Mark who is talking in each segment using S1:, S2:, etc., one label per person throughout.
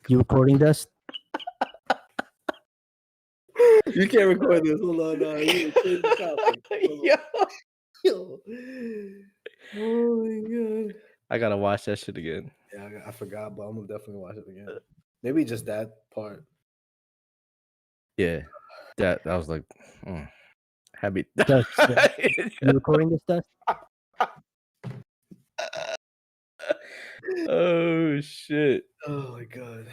S1: You recording this?
S2: You can't record this. Hold on, no. You change the topic. Yo. Oh my god.
S3: I gotta watch that shit again.
S2: Yeah, I forgot, but I'm gonna definitely watch it again. Maybe just that part.
S3: Yeah, that was like, happy.
S1: Dust, you recording this, Dust?
S3: Oh shit!
S2: Oh my god.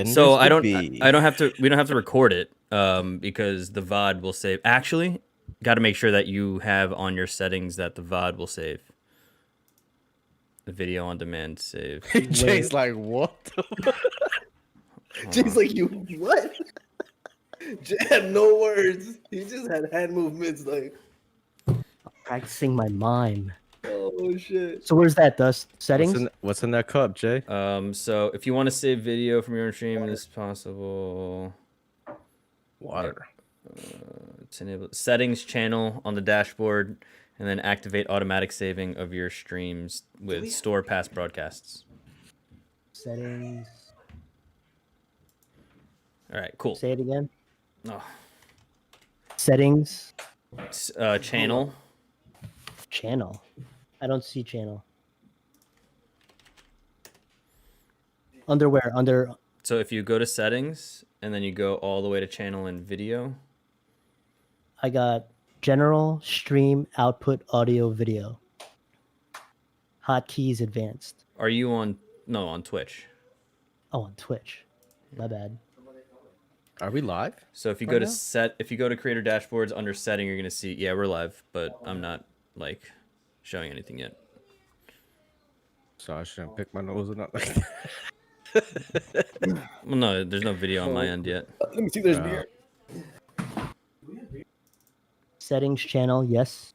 S4: So I don't have to. We don't have to record it because the VOD will save. Actually, got to make sure that you have on your settings that the VOD will save. The video on demand save.
S3: Jay's like, what?
S2: Jay's like, you what? Jay had no words. He just had hand movements like.
S1: Practicing my mime.
S2: Oh shit.
S1: So where's that, Dust? Settings?
S3: What's in that cup, Jay?
S4: So if you want to save video from your own stream, it's possible.
S3: Water.
S4: It's enabled. Settings channel on the dashboard, and then activate automatic saving of your streams with store past broadcasts.
S1: Settings.
S4: All right, cool.
S1: Say it again.
S4: Oh.
S1: Settings.
S4: Channel.
S1: Channel. I don't see channel. Underwear. Under.
S4: So if you go to settings and then you go all the way to channel and video.
S1: I got general, stream, output, audio, video. Hotkeys advanced.
S4: Are you on? No, on Twitch.
S1: Oh, on Twitch. My bad.
S3: Are we live?
S4: So if you go to if you go to creator dashboards under setting, you're gonna see. Yeah, we're live, but I'm not like showing anything yet.
S3: So I shouldn't pick my nose or not like
S4: Well, no, there's no video on my end yet.
S2: Let me see. There's beer.
S1: Settings channel. Yes.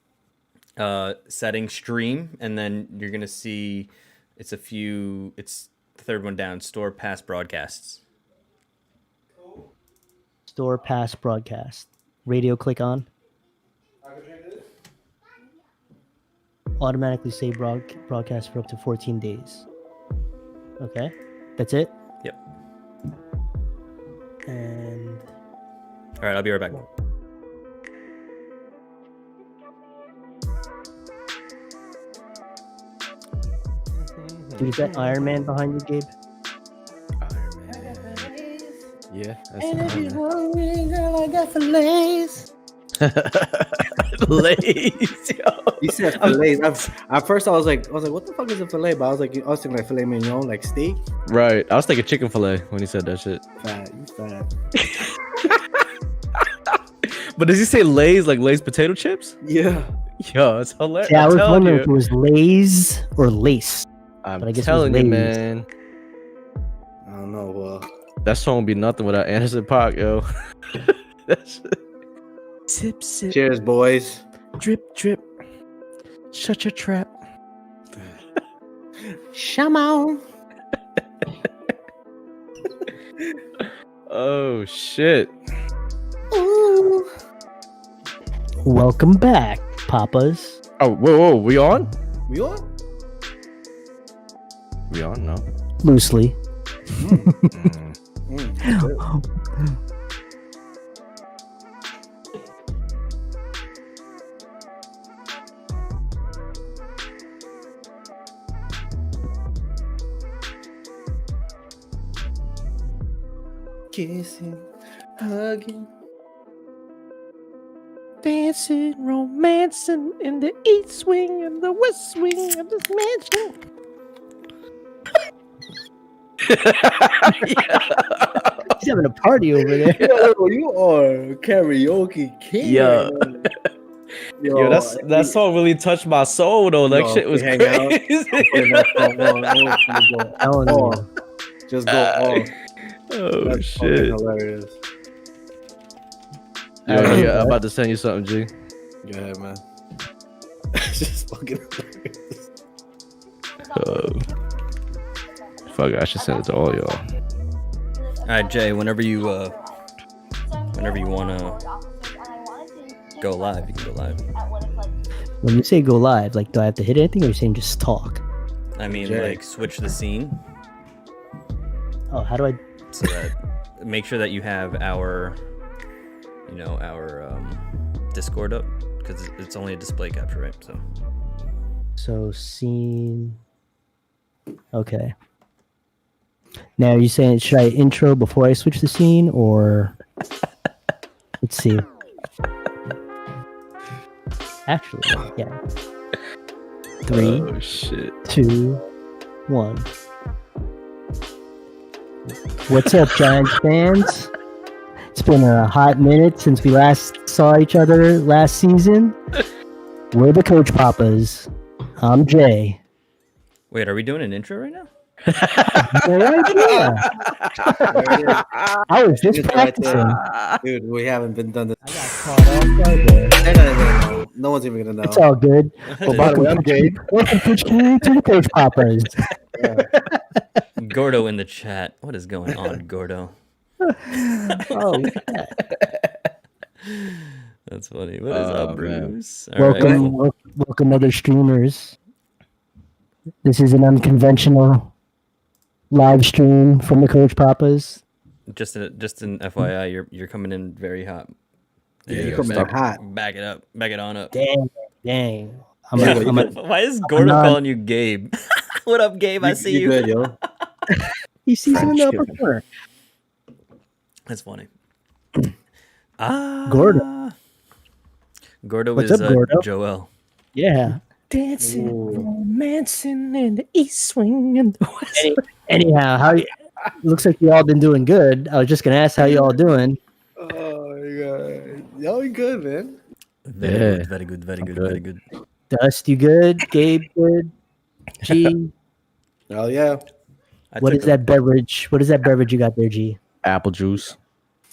S4: Setting stream, and then you're gonna see it's a few. It's the third one down. Store past broadcasts.
S1: Store past broadcast. Radio click on. Automatically save broadcast for up to 14 days. Okay. That's it?
S4: Yep.
S1: And
S4: All right, I'll be right back.
S1: dude, is that Iron Man behind you, Gabe?
S3: Iron Man. Yeah, that's
S2: Girl, I got fillets.
S3: Lays, yo.
S2: He said fillets. At first, I was like, what the fuck is a fillet? But I was thinking like filet mignon, like steak.
S3: Right. I was thinking chicken fillet when he said that shit.
S2: Fat, you fat.
S3: But does he say Lay's like Lay's potato chips?
S2: Yeah.
S3: Yo, it's hilarious.
S1: Yeah, I
S3: I'm
S1: was
S3: telling
S1: wondering
S3: you.
S1: if it was Lay's or Lace.
S3: I'm
S1: but I guess
S3: telling
S1: it
S3: you,
S1: was Lay's.
S3: man.
S2: I don't know. Well,
S3: That song would be nothing without Anderson .Paak, yo. That's sip, sip.
S2: cheers, boys.
S3: Drip, drip. Shut your trap.
S2: Shamo.
S3: Oh shit.
S2: Ooh.
S1: Welcome back, Papas.
S3: Oh, whoa, we on?
S2: We on?
S3: We on? No.
S1: Loosely.
S2: Kissing, hugging.
S3: Dancing, romancing in the east wing and the west wing of this mansion.
S1: He's having a party over there.
S2: Yo, you are karaoke king.
S3: Yeah.
S2: Right now.
S3: Yo, that song really touched my soul though. That
S2: Yo,
S3: shit was
S2: hang out.
S3: crazy.
S1: Telling
S2: Oh,
S1: you.
S2: just go off.
S3: Oh
S2: That's
S3: shit.
S2: fucking hilarious.
S3: Yo, yeah, I'm about to send you something, G.
S2: Go ahead, man. It's just fucking hilarious.
S3: Fuck, I should send it to all y'all.
S4: All right, Jay. Whenever you wanna go live, you can go live.
S1: When you say go live, like, do I have to hit anything or are you saying just talk?
S4: I mean, like switch the scene.
S1: Oh, how do I?
S4: So that make sure that you have our, our Discord up because it's only a display capture, right?
S1: So scene. Okay. Now, are you saying should I intro before I switch the scene, or let's see? Actually, yeah. 3,
S5: Oh shit.
S1: 2, 1. What's up, Giants fans? It's been a hot minute since we last saw each other last season. We're the Coach Papas. I'm Jay.
S4: Wait, are we doing an intro right now?
S1: Yeah. I was just practicing.
S2: Dude, we haven't been done this.
S1: I got caught off guard there.
S2: They're not even gonna know. No one's even gonna know.
S1: It's all good.
S5: Well, by the way, I'm Gabe.
S1: Welcome to the Coach Papas.
S4: Gordo in the chat. What is going on, Gordo?
S1: Oh, yeah.
S4: That's funny. What is up,
S5: man.
S4: Bruce? All right.
S1: Welcome, other streamers. This is an unconventional live stream from the Coach Papas.
S4: Just an FYI, you're coming in very hot.
S2: Yeah,
S4: you
S2: you're
S4: go.
S2: coming in hot.
S4: Back it up. Back it on up.
S1: Dang.
S4: Why is Gordo calling you Gabe? What up, Gabe? I see you.
S2: Good, yo.
S1: He sees him in the upper corner.
S4: That's funny.
S1: Gordo.
S4: Gordo
S1: What's
S4: is
S1: up, Gordo?
S4: Joel.
S1: Yeah.
S3: Dancing,
S2: Ooh.
S3: romancing in the east wing and the west wing.
S1: Anyhow, looks like you all been doing good. I was just gonna ask how you all doing.
S2: Oh my god. Y'all be good, man.
S4: Very good.
S1: Dust, you good? Gabe, good? G,
S2: Oh yeah.
S1: what is that beverage? What is that beverage you got there, G?
S5: Apple juice.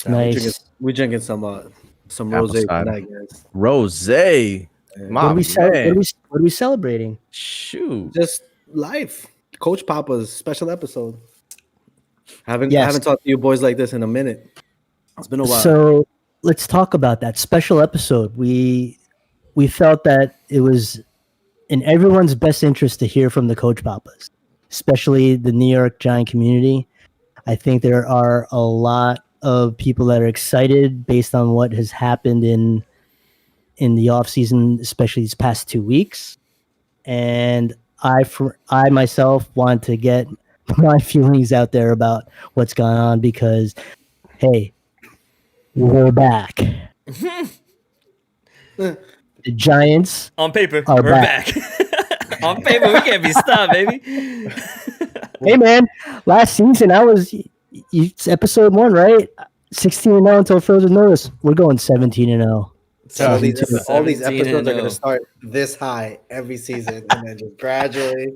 S1: Nice.
S2: We drinking some
S5: Apple
S2: rosé
S5: cider.
S2: tonight, guys.
S5: Rose.
S1: What
S5: My
S1: are,
S5: man.
S1: what are we celebrating?
S5: Shoot.
S2: Just life. Coach Papa's special episode. I haven't
S1: Yes.
S2: talked to you boys like this in a minute. It's been a while.
S1: So let's talk about that special episode. We felt that it was in everyone's best interest to hear from the Coach Papas, especially the New York Giant community. I think there are a lot of people that are excited based on what has happened in the offseason, especially these past 2 weeks. And I myself want to get my feelings out there about what's going on because, hey, we're back. The Giants
S4: On paper,
S1: are
S4: we're back. On paper, we can't be stopped, baby.
S1: Hey man, last season it's episode 1, right? 16-0 until further notice. We're going 17-0.
S2: So all these
S4: 17-0.
S2: episodes are going to start this high every season and then just gradually.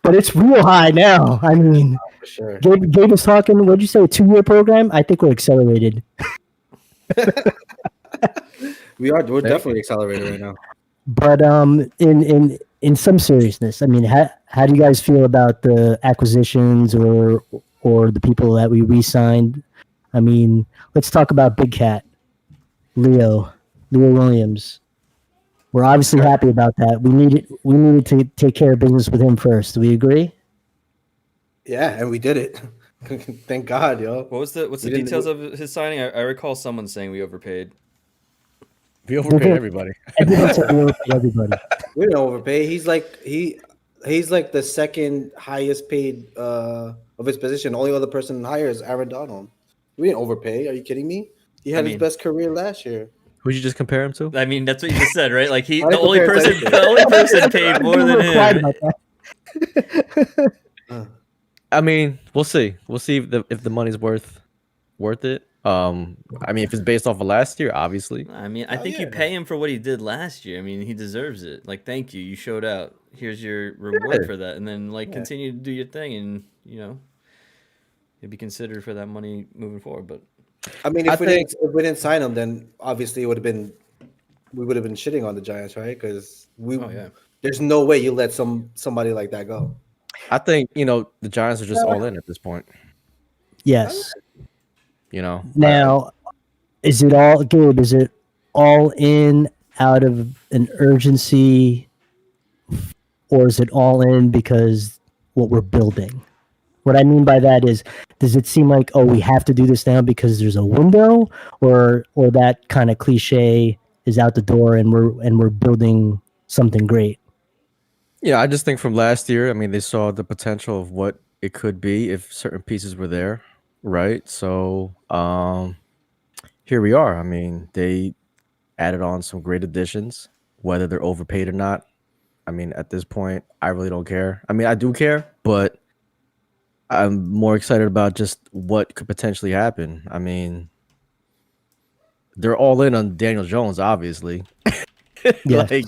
S1: But it's real high now. I mean,
S2: For sure.
S1: Gabe was talking. What'd you say? A 2-year program? I think we're accelerated.
S2: We're definitely accelerated right now.
S1: But in some seriousness, I mean, how do you guys feel about the acquisitions or the people that we re-signed? I mean, let's talk about Big Cat, Leo Williams. We're obviously happy about that. We needed to take care of business with him first. Do we agree?
S2: Yeah, and we did it. Thank God, yo.
S4: What's the
S2: didn't-
S4: details of his signing? I recall someone saying we overpaid.
S5: We overpaid everybody.
S1: Everyone said we overpaid everybody.
S2: We didn't overpay. He's like the second highest paid of his position. Only other person higher is Aaron Donald. We didn't overpay. Are you kidding me? He had his best career last year.
S5: Who'd you just compare him to?
S4: I mean, that's what you just said, right? Like
S2: I
S4: the only
S2: compare
S4: person,
S2: anything.
S4: the only person paid more than
S1: Quiet
S4: him.
S1: about that.
S5: I mean, we'll see. We'll see if the money's worth it. I mean, if it's based off of last year, obviously.
S4: I mean, I think you pay him for what he did last year. I mean, he deserves it. Like, thank you. You showed out. Here's your reward for that. And then, continue to do your thing and, you'll be considered for that money moving forward. But
S2: I mean, if we didn't sign him, then obviously we would have been shitting on the Giants, right? Because there's no way you let somebody like that go.
S5: I think, the Giants are just all in at this point.
S1: Yes.
S5: Gabe,
S1: Now, is it all in out of an urgency, or is it all in because what we're building. What I mean by that is, does it seem like, oh, we have to do this now because there's a window, or that kind of cliche is out the door and we're building something great?
S5: Yeah, I just think from last year, I mean, they saw the potential of what it could be if certain pieces were there, right? So, here we are. I mean, they added on some great additions, whether they're overpaid or not. I mean, at this point, I really don't care. I mean, I do care, but I'm more excited about just what could potentially happen. I mean, they're all in on Daniel Jones, obviously.
S1: Yes.
S5: Like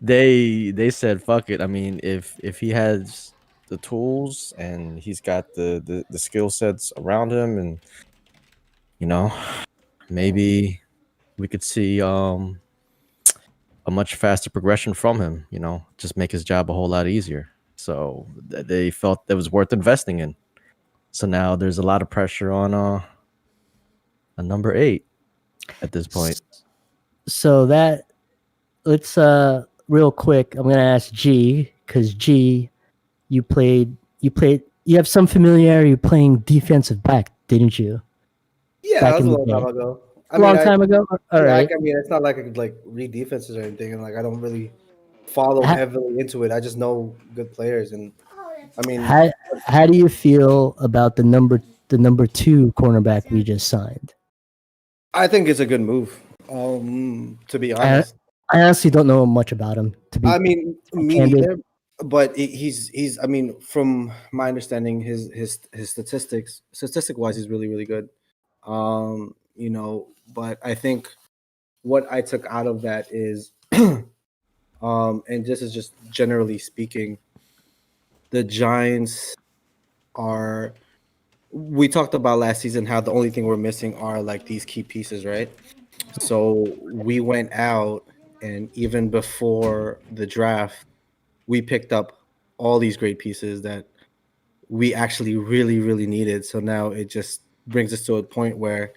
S5: they said, fuck it. I mean, if he has the tools and he's got the skill sets around him, and you know, maybe we could see a much faster progression from him. You know, just make his job a whole lot easier. So they felt that was worth investing in. So now there's a lot of pressure on a number 8 at this point.
S1: So that, let's real quick, I'm gonna ask G, because G, you have some familiarity playing defensive back, didn't you?
S2: Yeah,
S1: Back
S2: that was
S1: in
S2: a
S1: the
S2: long
S1: day.
S2: time ago.
S1: Time ago? All right.
S2: I mean, it's not like I could like read defenses or anything, and like I don't really follow
S1: Ha-
S2: heavily into it. I just know good players, and I mean,
S1: How do you feel about the number 2 cornerback we just signed?
S2: I think it's a good move. To be honest,
S1: I honestly don't know much about him.
S2: I mean, me
S1: candid.
S2: neither. But he's. I mean, from my understanding, his statistic wise, he's really really good. You know, but I think what I took out of that is, and this is just generally speaking, the Giants are. We talked about last season how the only thing we're missing are like these key pieces, right? So we went out, and even before the draft, we picked up all these great pieces that we actually really, really needed. So now it just brings us to a point where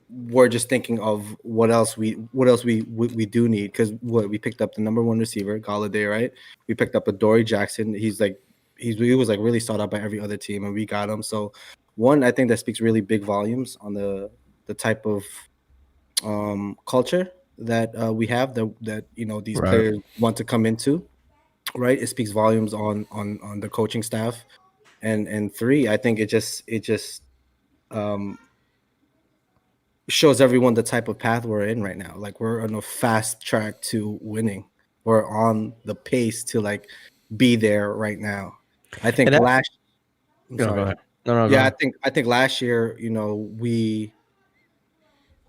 S2: we're just thinking of what else we do need, because we picked up the number 1 receiver, Galladay, right? We picked up a Dory Jackson. He was like really sought out by every other team, and we got him. So one, I think that speaks really big volumes on the type of culture that we have, that you know these
S5: Right.
S2: players want to come into, right? It speaks volumes on the coaching staff, and 3, I think it just shows everyone the type of path we're in right now. Like we're on a fast track to winning. We're on the pace to like be there right now. I think
S5: And
S2: last. I'm
S5: go
S2: sorry.
S5: ahead. No, go
S2: Yeah,
S5: ahead.
S2: I think last year, you know, we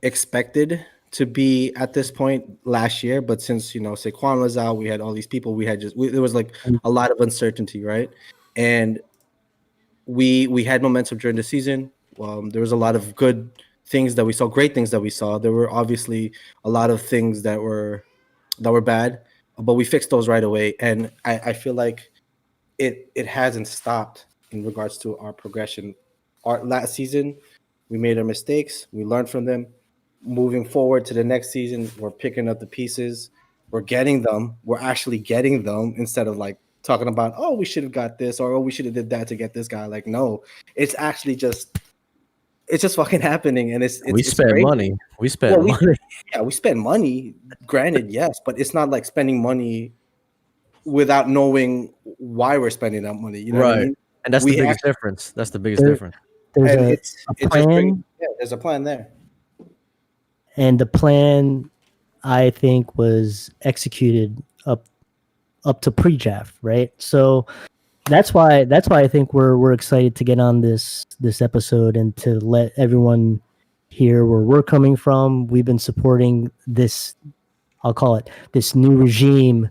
S2: expected to be at this point last year, but since you know Saquon was out, we had all these people. There was like a lot of uncertainty, right? And we had momentum during the season. There was a lot of good things that we saw, great things that we saw. There were obviously a lot of things that were bad, but we fixed those right away. And I feel like it hasn't stopped in regards to our progression. Our last season, we made our mistakes, we learned from them. Moving forward to the next season, we're picking up the pieces, we're getting them, we're actually getting them, instead of like talking about, oh, we should have got this, or oh, we should have did that to get this guy. Like, no, it's actually just fucking happening, and
S5: We spend
S2: crazy.
S5: money. We spend money.
S2: Yeah, we spend money, granted, yes, but it's not like spending money without knowing why we're spending that money. You know what I
S5: Right.
S2: mean?
S5: And that's the biggest difference. That's the biggest difference.
S1: There's
S2: And
S1: a
S2: it just
S1: plan,
S2: brings, yeah, there's a plan there.
S1: and the plan, I think, was executed up to pre-draft, right? So that's why I think we're excited to get on this episode and to let everyone hear where we're coming from. We've been supporting this, I'll call it, this new regime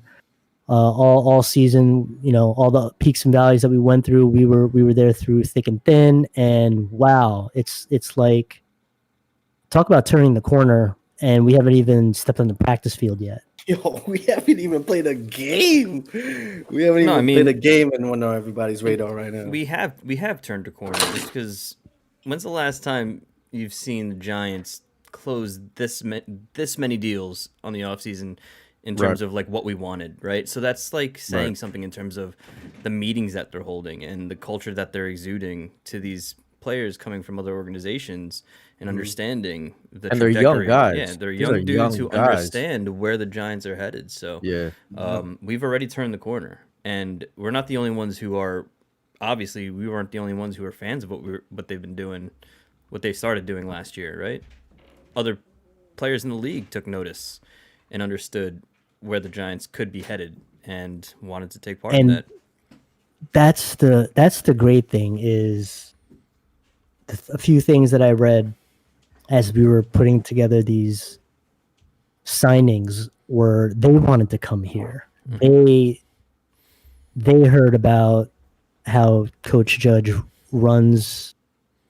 S1: all season. You know, all the peaks and valleys that we went through, we were there through thick and thin. And wow, it's like, talk about turning the corner, and we haven't even stepped on the practice field yet.
S2: Yo, we haven't even played a game. We haven't played a game and on everybody's radar right now.
S4: We have turned a corner, just because. When's the last time you've seen the Giants close this many deals on the offseason in terms of like what we wanted, right? So that's like saying something in terms of the meetings that they're holding and the culture that they're exuding to these players coming from other organizations and understanding the
S5: and they're young guys.
S4: Yeah, they're young dudes who understand where the Giants are headed. So we've already turned the corner, and we're not the only ones who are. Obviously, we weren't the only ones who are fans of what they've been doing, what they started doing last year, right? Other players in the league took notice and understood where the Giants could be headed and wanted to take part in that.
S1: That's the great thing is a few things that I read as we were putting together these signings were they wanted to come here. They heard about how Coach Judge runs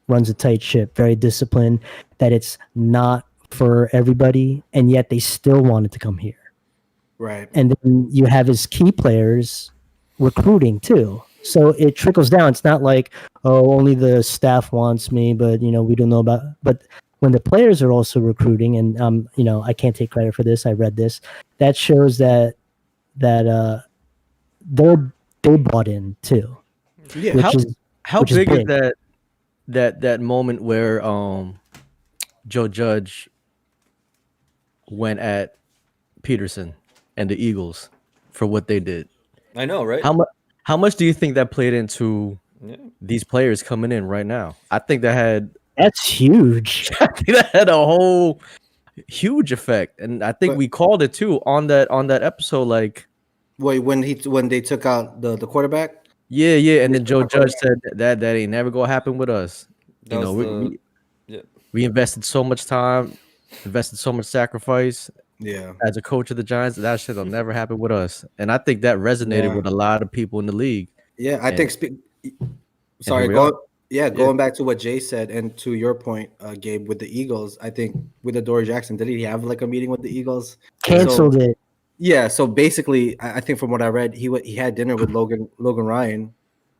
S1: a tight ship, very disciplined, that it's not for everybody, and yet they still wanted to come here.
S2: Right.
S1: And then you have his key players recruiting too. So it trickles down. It's not like, oh, only the staff wants me, but we don't know about. But when the players are also recruiting, and I can't take credit for this. I read this. That shows that they bought in too.
S2: Yeah.
S5: How big is that moment where Joe Judge went at Peterson and the Eagles for what they did?
S4: I know, right?
S5: How much do you think that played into these players coming in right now? I think
S1: that's huge.
S5: I think that had a whole huge effect, and I think we called it too on that episode. Like,
S2: wait, when they took out the quarterback.
S5: Yeah, and then Joe Judge said that ain't never gonna happen with us. We invested so much time, invested so much sacrifice.
S2: Yeah,
S5: as a coach of the Giants, that shit'll never happen with us. And I think that resonated with a lot of people in the league.
S2: Yeah, I think. Going back to what Jay said, and to your point, Gabe, with the Eagles, I think with Adoree Jackson, did he have like a meeting with the Eagles?
S1: Canceled it.
S2: Yeah, so basically, I think from what I read, he had dinner with Logan Ryan,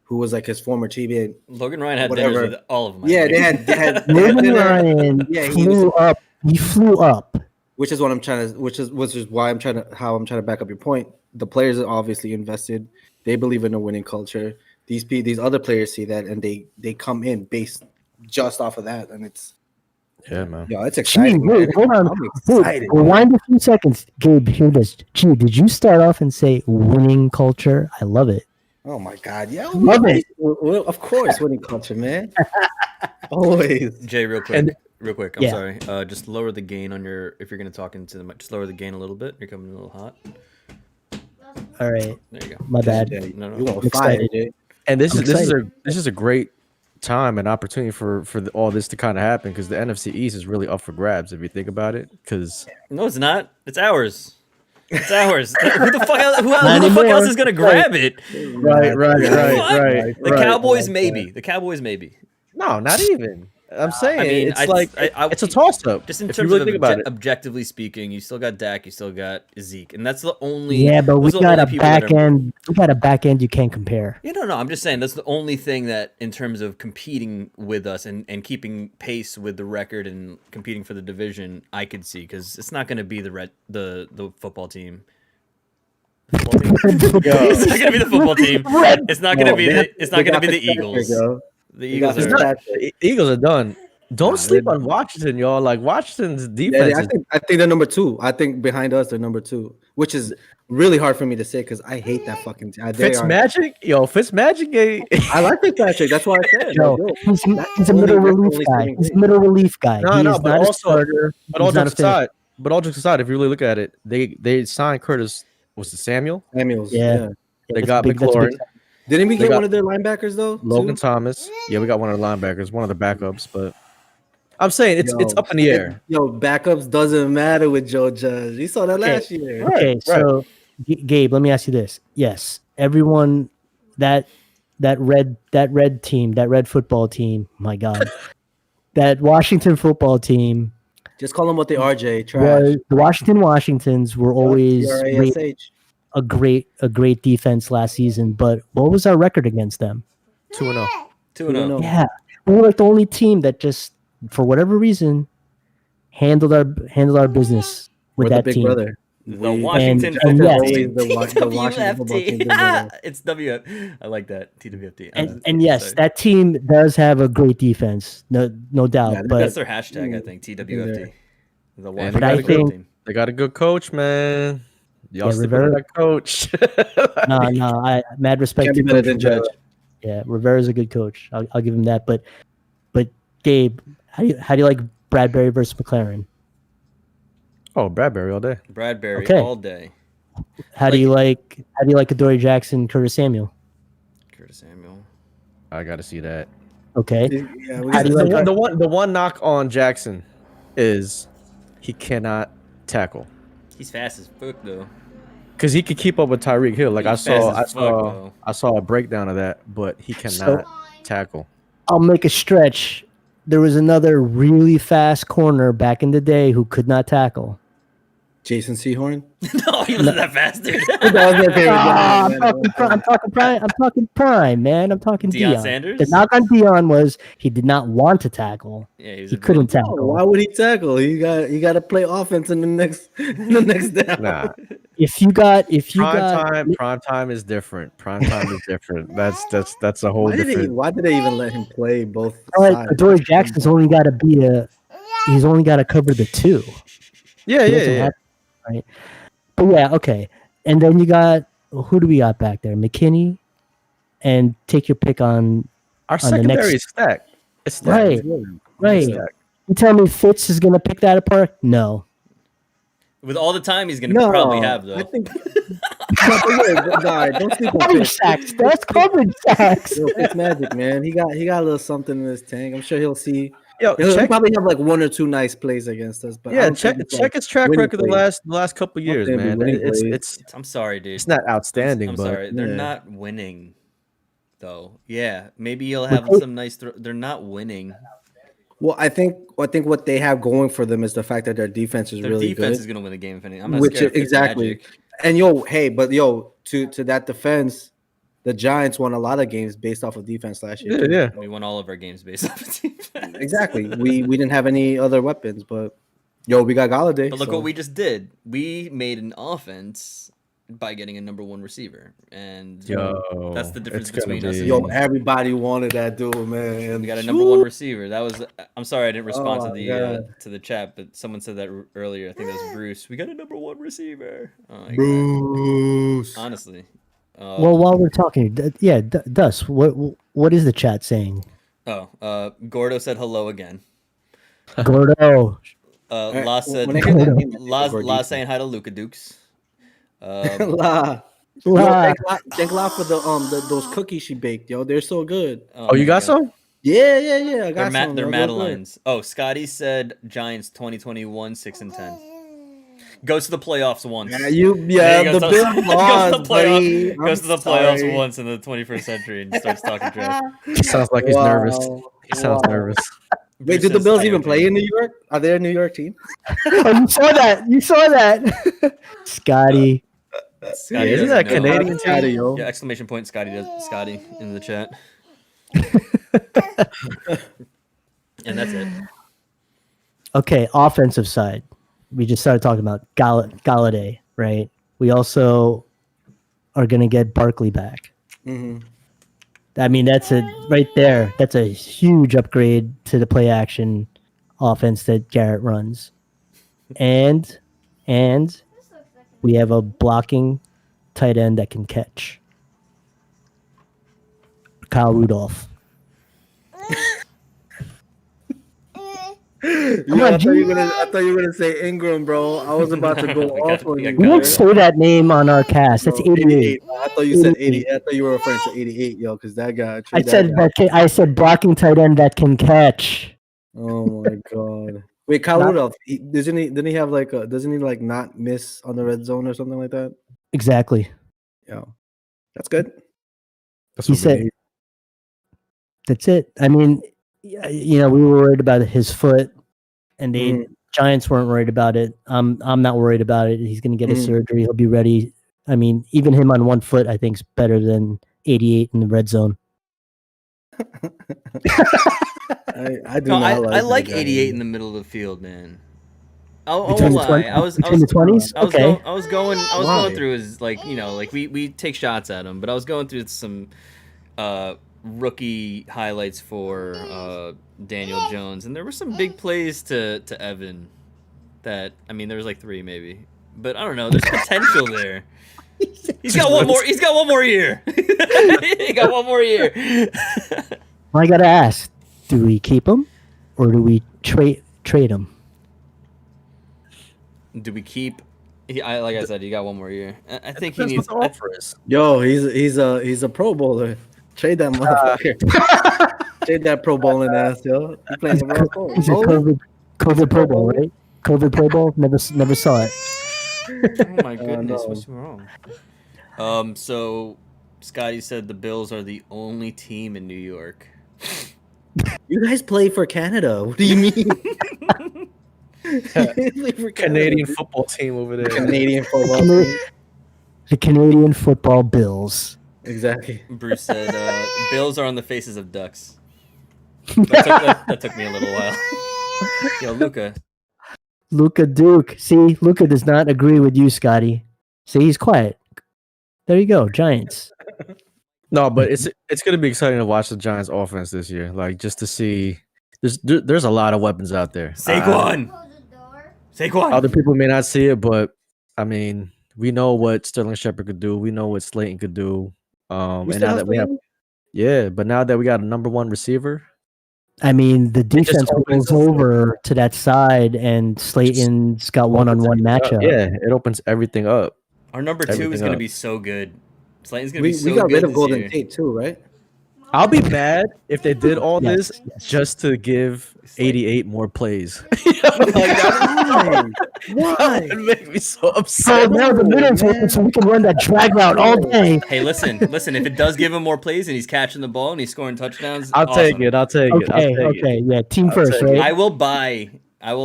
S2: who was like his former team.
S4: Logan Ryan had dinners with all of them.
S2: Yeah, they had
S1: Logan Ryan flew up. He flew up.
S2: Which is what I'm trying to. Which is why I'm trying to back up your point. The players are obviously invested. They believe in a winning culture. These other players see that, and they come in based just off of that, and it's.
S5: Yeah, man.
S2: Yeah, it's exciting.
S1: Wait, hold on. Rewind a few seconds. Gabe, hear this. Gee, did you start off and say winning culture? I love it.
S2: Oh my God! Yeah,
S1: love it.
S2: Well, of course, winning culture, man. Always.
S4: Jay, real quick. I'm sorry. Just lower the gain on your. If you're gonna talk into the mic, just lower the gain a little bit. You're coming a little hot.
S1: All right.
S4: There you go.
S1: My bad.
S2: Yeah,
S4: No.
S2: You want fire, Jay.
S5: And this is a great time and opportunity for all this to kind of happen, because the NFC East is really up for grabs if you think about it. Because
S4: no, it's not. It's ours. It's ours. Who the fuck else is gonna grab it?
S5: Right.
S4: The Cowboys maybe. The Cowboys maybe.
S5: No, not even. I'm saying,
S4: I mean,
S5: it's a toss-up.
S4: Just in terms of objectively speaking, you still got Dak, you still got Zeke, and that's the only.
S1: Yeah, but we got a back end. We got a back end you can't compare.
S4: Yeah, no. I'm just saying that's the only thing that, in terms of competing with us and keeping pace with the record and competing for the division, I could see, because it's not going to be the football team. It's not going to be the football team. It's not going to be the Eagles. The
S5: Eagles are done. Don't sleep on Washington, y'all. Like, Washington's defense.
S2: Yeah, I think they're number 2. I think behind us they're number 2, which is really hard for me to say because I hate that fucking team.
S5: Fitzmagic.
S2: I like Fitzmagic. That's why I said.
S1: He's a middle relief guy. He's a middle relief guy.
S5: But all jokes aside, if you really look at it, they signed Curtis. Was it Samuels?
S1: Yeah.
S5: They got McLaurin.
S2: Didn't we get one of their linebackers though?
S5: Logan Thomas. Yeah, we got one of the linebackers, one of the backups, but I'm saying it's up in the air.
S2: Backups doesn't matter with Joe Judge. You saw that last year.
S1: Okay, so Gabe, let me ask you this. Yes, everyone that red team, that red football team, my God. That Washington football team.
S2: Just call them what they are, Jay. Trash.
S1: The Washingtons were always a great defense last season, but what was our record against them?
S5: 2-0.
S4: 2-0.
S1: Yeah, we were like the only team that just, for whatever reason, handled our business with that
S2: big
S1: team.
S2: Brother.
S4: The Washington
S1: and
S4: football
S1: yes.
S4: team.
S2: The Washington football team.
S4: It's WF. I like that. TWFT.
S1: And yes, that team does have a great defense, no doubt.
S2: Yeah,
S1: but
S4: that's their hashtag, I think. TWFT. The
S5: And
S1: But I
S4: Washington football
S1: think-
S4: team.
S5: they got a good coach, man. Y'all
S1: Yeah,
S5: stick with
S1: Rivera-
S5: that coach.
S1: no, I mad respect
S2: Can't
S1: to
S2: be better
S1: Coach
S2: than
S1: Rivera.
S2: Judge.
S1: Yeah, Rivera's a good coach. I'll give him that. But Gabe, how do you like Bradbury versus McLaren?
S5: Oh, Bradbury all day.
S4: Bradbury
S1: Okay.
S4: all day.
S1: How do you like Adoree Jackson, Curtis Samuel?
S4: Curtis Samuel.
S5: I got to see that.
S1: Okay.
S2: Yeah, we
S1: How do you
S2: got-
S1: like-
S5: The one knock on Jackson is he cannot tackle
S4: He's fast as fuck though.
S5: because he could keep up with Tyreek Hill. Like
S4: He's fast as fuck,
S5: saw
S4: though.
S5: I saw a breakdown of that, but he cannot tackle.
S1: I'll make a stretch. There was another really fast corner back in the day who could not tackle.
S2: Jason Sehorn.
S4: No, he wasn't that fast, dude.
S2: That was my favorite
S1: Ah,
S2: guy,
S1: I'm
S2: man.
S1: talking prime. I'm talking prime, man. I'm talking
S4: Deion
S1: Deion.
S4: Sanders?
S1: The knock on Deion was he did not want to tackle.
S4: Yeah, he's
S1: He
S4: a
S1: couldn't
S4: villain.
S2: Oh,
S1: tackle.
S2: why would he tackle? He got to play offense in the next down.
S5: Nah,
S1: If you got
S5: prime time is different. Prime time is different. That's a whole
S2: Why did
S5: different.
S2: they even let him play both
S1: all right,
S2: sides?
S1: Adoree Jackson's only got to he's only got to cover the two.
S5: Yeah,
S1: He
S5: yeah,
S1: doesn't
S5: yeah.
S1: have- right. But yeah, okay. And then you got who do we got back there? McKinney, and take your pick on
S5: Our
S1: the
S5: secondary
S1: next-
S5: is stacked. It's stacked.
S1: Right,
S5: It's really
S1: right.
S5: stacked.
S1: You tell me Fitz is gonna pick that apart? No.
S4: With all the time he's gonna
S2: No,
S4: probably have though.
S2: I think. Don't sleep on
S1: Coverage
S2: Fitz.
S1: sacks. That's coverage sacks.
S2: Yo, Fitz magic, man. He got a little something in his tank. I'm sure he'll see.
S5: Yo,
S2: He'll
S5: check,
S2: probably have like one or two nice plays against us. But I
S5: yeah,
S2: don't
S5: check
S2: think it's,
S5: check
S2: like,
S5: his track
S2: winning
S5: record the
S2: plays.
S5: last couple years,
S2: think it'll
S5: man.
S2: be winning
S5: It's
S2: plays.
S4: I'm sorry, dude.
S5: it's not outstanding,
S4: I'm
S5: but
S4: sorry. They're
S2: yeah.
S4: not winning, though. Yeah, maybe you'll have some nice. They're not winning.
S2: Well, I think what they have going for them is the fact that their defense is
S4: Their
S2: really
S4: defense
S2: good.
S4: is gonna win the game. If anything, I'm not
S2: Which
S4: scared. Of
S2: exactly.
S4: Fitzmagic.
S2: And to that defense, the Giants won a lot of games based off of defense last year.
S5: yeah,
S2: too.
S5: yeah.
S4: We won all of our games based off of defense.
S2: Exactly. We didn't have any other weapons, but we got Galladay.
S4: But look
S2: so-
S4: what we just did. We made an offense by getting a number one receiver, and
S5: Yo,
S4: that's the difference
S5: it's gonna
S4: between us.
S5: be-
S4: And
S2: Yo, everybody wanted that dude, man.
S4: we got a number one receiver. That was. I'm sorry I didn't respond
S2: Oh,
S4: to the chat, but someone said that earlier. I think that was Bruce. We got a number one receiver. Oh my God.
S2: Bruce.
S4: Honestly.
S1: Well, while we're talking, Dust, what is the chat saying?
S4: Gordo said hello again.
S1: Gordo.
S4: La said
S2: when I hear that name, I think of
S4: La
S2: Gordito.
S4: saying hi to Luka Dukes.
S2: La. Yo,
S1: La.
S2: thank La for those cookies she baked, yo. They're so good.
S5: Oh, you
S4: my
S5: got
S4: God.
S5: some?
S2: Yeah. I
S4: They're,
S2: got some.
S4: they're
S2: yo.
S4: Madeline's. Oh, Scotty said Giants 2021 6-10. Goes to the playoffs once.
S2: Yeah,
S4: There
S2: the
S4: he
S2: Bills
S4: goes to
S2: lost, buddy.
S4: Goes to the
S2: I'm
S4: playoffs
S2: sorry.
S4: once in the 21st century and starts talking trash.
S5: He sounds like he's nervous.
S2: Wow.
S5: He sounds
S2: Wow.
S5: nervous.
S2: Wait,
S4: Bruce
S2: did the
S4: says
S2: Bills
S4: hi,
S2: even
S4: OJ.
S2: play in New York? Are they a New York team?
S1: Oh, you saw that. Scotty.
S4: Scotty
S5: Isn't
S4: doesn't
S5: that
S4: know.
S5: Canadian
S2: Scotty,
S5: team?
S2: yo.
S4: Yeah, exclamation point. Scotty in the chat. And that's it.
S1: Okay, offensive side. We just started talking about Galladay, right? We also are going to get Barkley back.
S2: Mhm.
S1: I mean, that's right there. That's a huge upgrade to the play action offense that Garrett runs. And we have a blocking tight end that can catch. Kyle Rudolph.
S2: Yo,
S1: on,
S2: I thought
S1: G.
S2: you were gonna say Ingram, bro. I was about to go
S4: We got-
S2: off on
S4: we
S2: you.
S4: got
S1: We don't
S4: Garrett.
S1: say that name on our cast. That's 88.
S2: I thought you said
S1: 88.
S2: 80. I thought you were referring to 88, yo, because that guy.
S1: I said blocking tight end that can catch.
S2: Oh my god. Wait, Kyle
S1: Not-
S2: Rudolph. Didn't he have like doesn't he like not miss on the red zone or something like that?
S1: Exactly.
S2: Yeah, that's good.
S5: That's
S1: He
S5: what we
S1: said-
S5: need.
S1: That's it. I mean, we were worried about his foot, and the
S2: Mhm.
S1: Giants weren't worried about it. I'm not worried about it. He's going to get his
S2: Mhm.
S1: surgery. He'll be ready. I mean, even him on one foot, I think, is better than 88 in the red zone.
S2: I do
S4: No,
S2: not
S4: I
S2: that
S4: like
S2: guy.
S4: 88 in the middle of the field, man.
S1: Between the
S4: lie.
S1: 20
S4: I was
S1: between the 20s? Okay.
S4: I was going
S2: Why?
S4: through his like we take shots at him, but I was going through some rookie highlights for Daniel Jones, and there were some big plays to Evan. That there was like 3 maybe, but I don't know. There's potential there. He's got one more. He's got one more year. He got one more year.
S1: I gotta ask: do we keep him, or do we trade him?
S4: Do we keep? Like I said, he got one more year. I think he
S5: Depends
S4: needs.
S5: what the offer is.
S2: Yo, he's a Pro Bowler. Trade that motherfucker. Trade that Pro Bowling ass, yo. He playing the wrong sport.
S1: He's a COVID Pro Bowl, right? COVID Pro Bowl. Never saw it.
S4: Oh my goodness,
S2: no.
S4: what's wrong? So Scotty said the Bills are the only team in New York.
S2: You guys play for Canada. What do you mean? Play for
S5: Canadian
S2: Canada.
S5: football team over there.
S2: Canadian football
S1: Cana-
S2: team.
S1: The Canadian Football Bills.
S2: Exactly.
S4: Bruce said Bills are on the faces of ducks. That took me a little while. Yo,
S1: Luka Duke. See, Luka does not agree with you, Scotty. See, he's quiet. There you go, Giants.
S5: No, but it's gonna be exciting to watch the Giants offense this year. Like just to see, there's a lot of weapons out there.
S4: Saquon.
S5: Other people may not see it, but I mean, we know what Sterling Shepard could do. We know what Slayton could do. And now that we have, but now that we got a number 1 receiver,
S1: I mean, the
S5: just
S1: defense
S5: opens
S1: rolls
S5: us up.
S1: over to that side, and Slayton's got one-on-one matchup.
S5: Yeah, it opens everything up.
S4: Our number 2 is
S5: Everything
S4: going to
S5: up.
S4: be so good. Slayton's going to be so
S2: We got
S4: good
S2: rid of
S4: this
S2: Golden
S4: year.
S2: Tate too, right?
S5: I'll be mad if they did all
S1: Yes,
S5: this
S1: yes.
S5: just to give 88 more plays.
S2: Why?
S5: That would make me so
S1: So
S5: upset.
S1: now the middle's open, so we can run that drag route all day.
S4: Hey, listen. If it does give him more plays and he's catching the ball and he's scoring touchdowns,
S5: I'll take
S4: awesome.
S5: it. I'll take it.
S1: Okay,
S5: I'll take it.
S1: okay, yeah. Team
S5: I'll
S1: first,
S5: take
S1: right?
S5: it.
S4: I will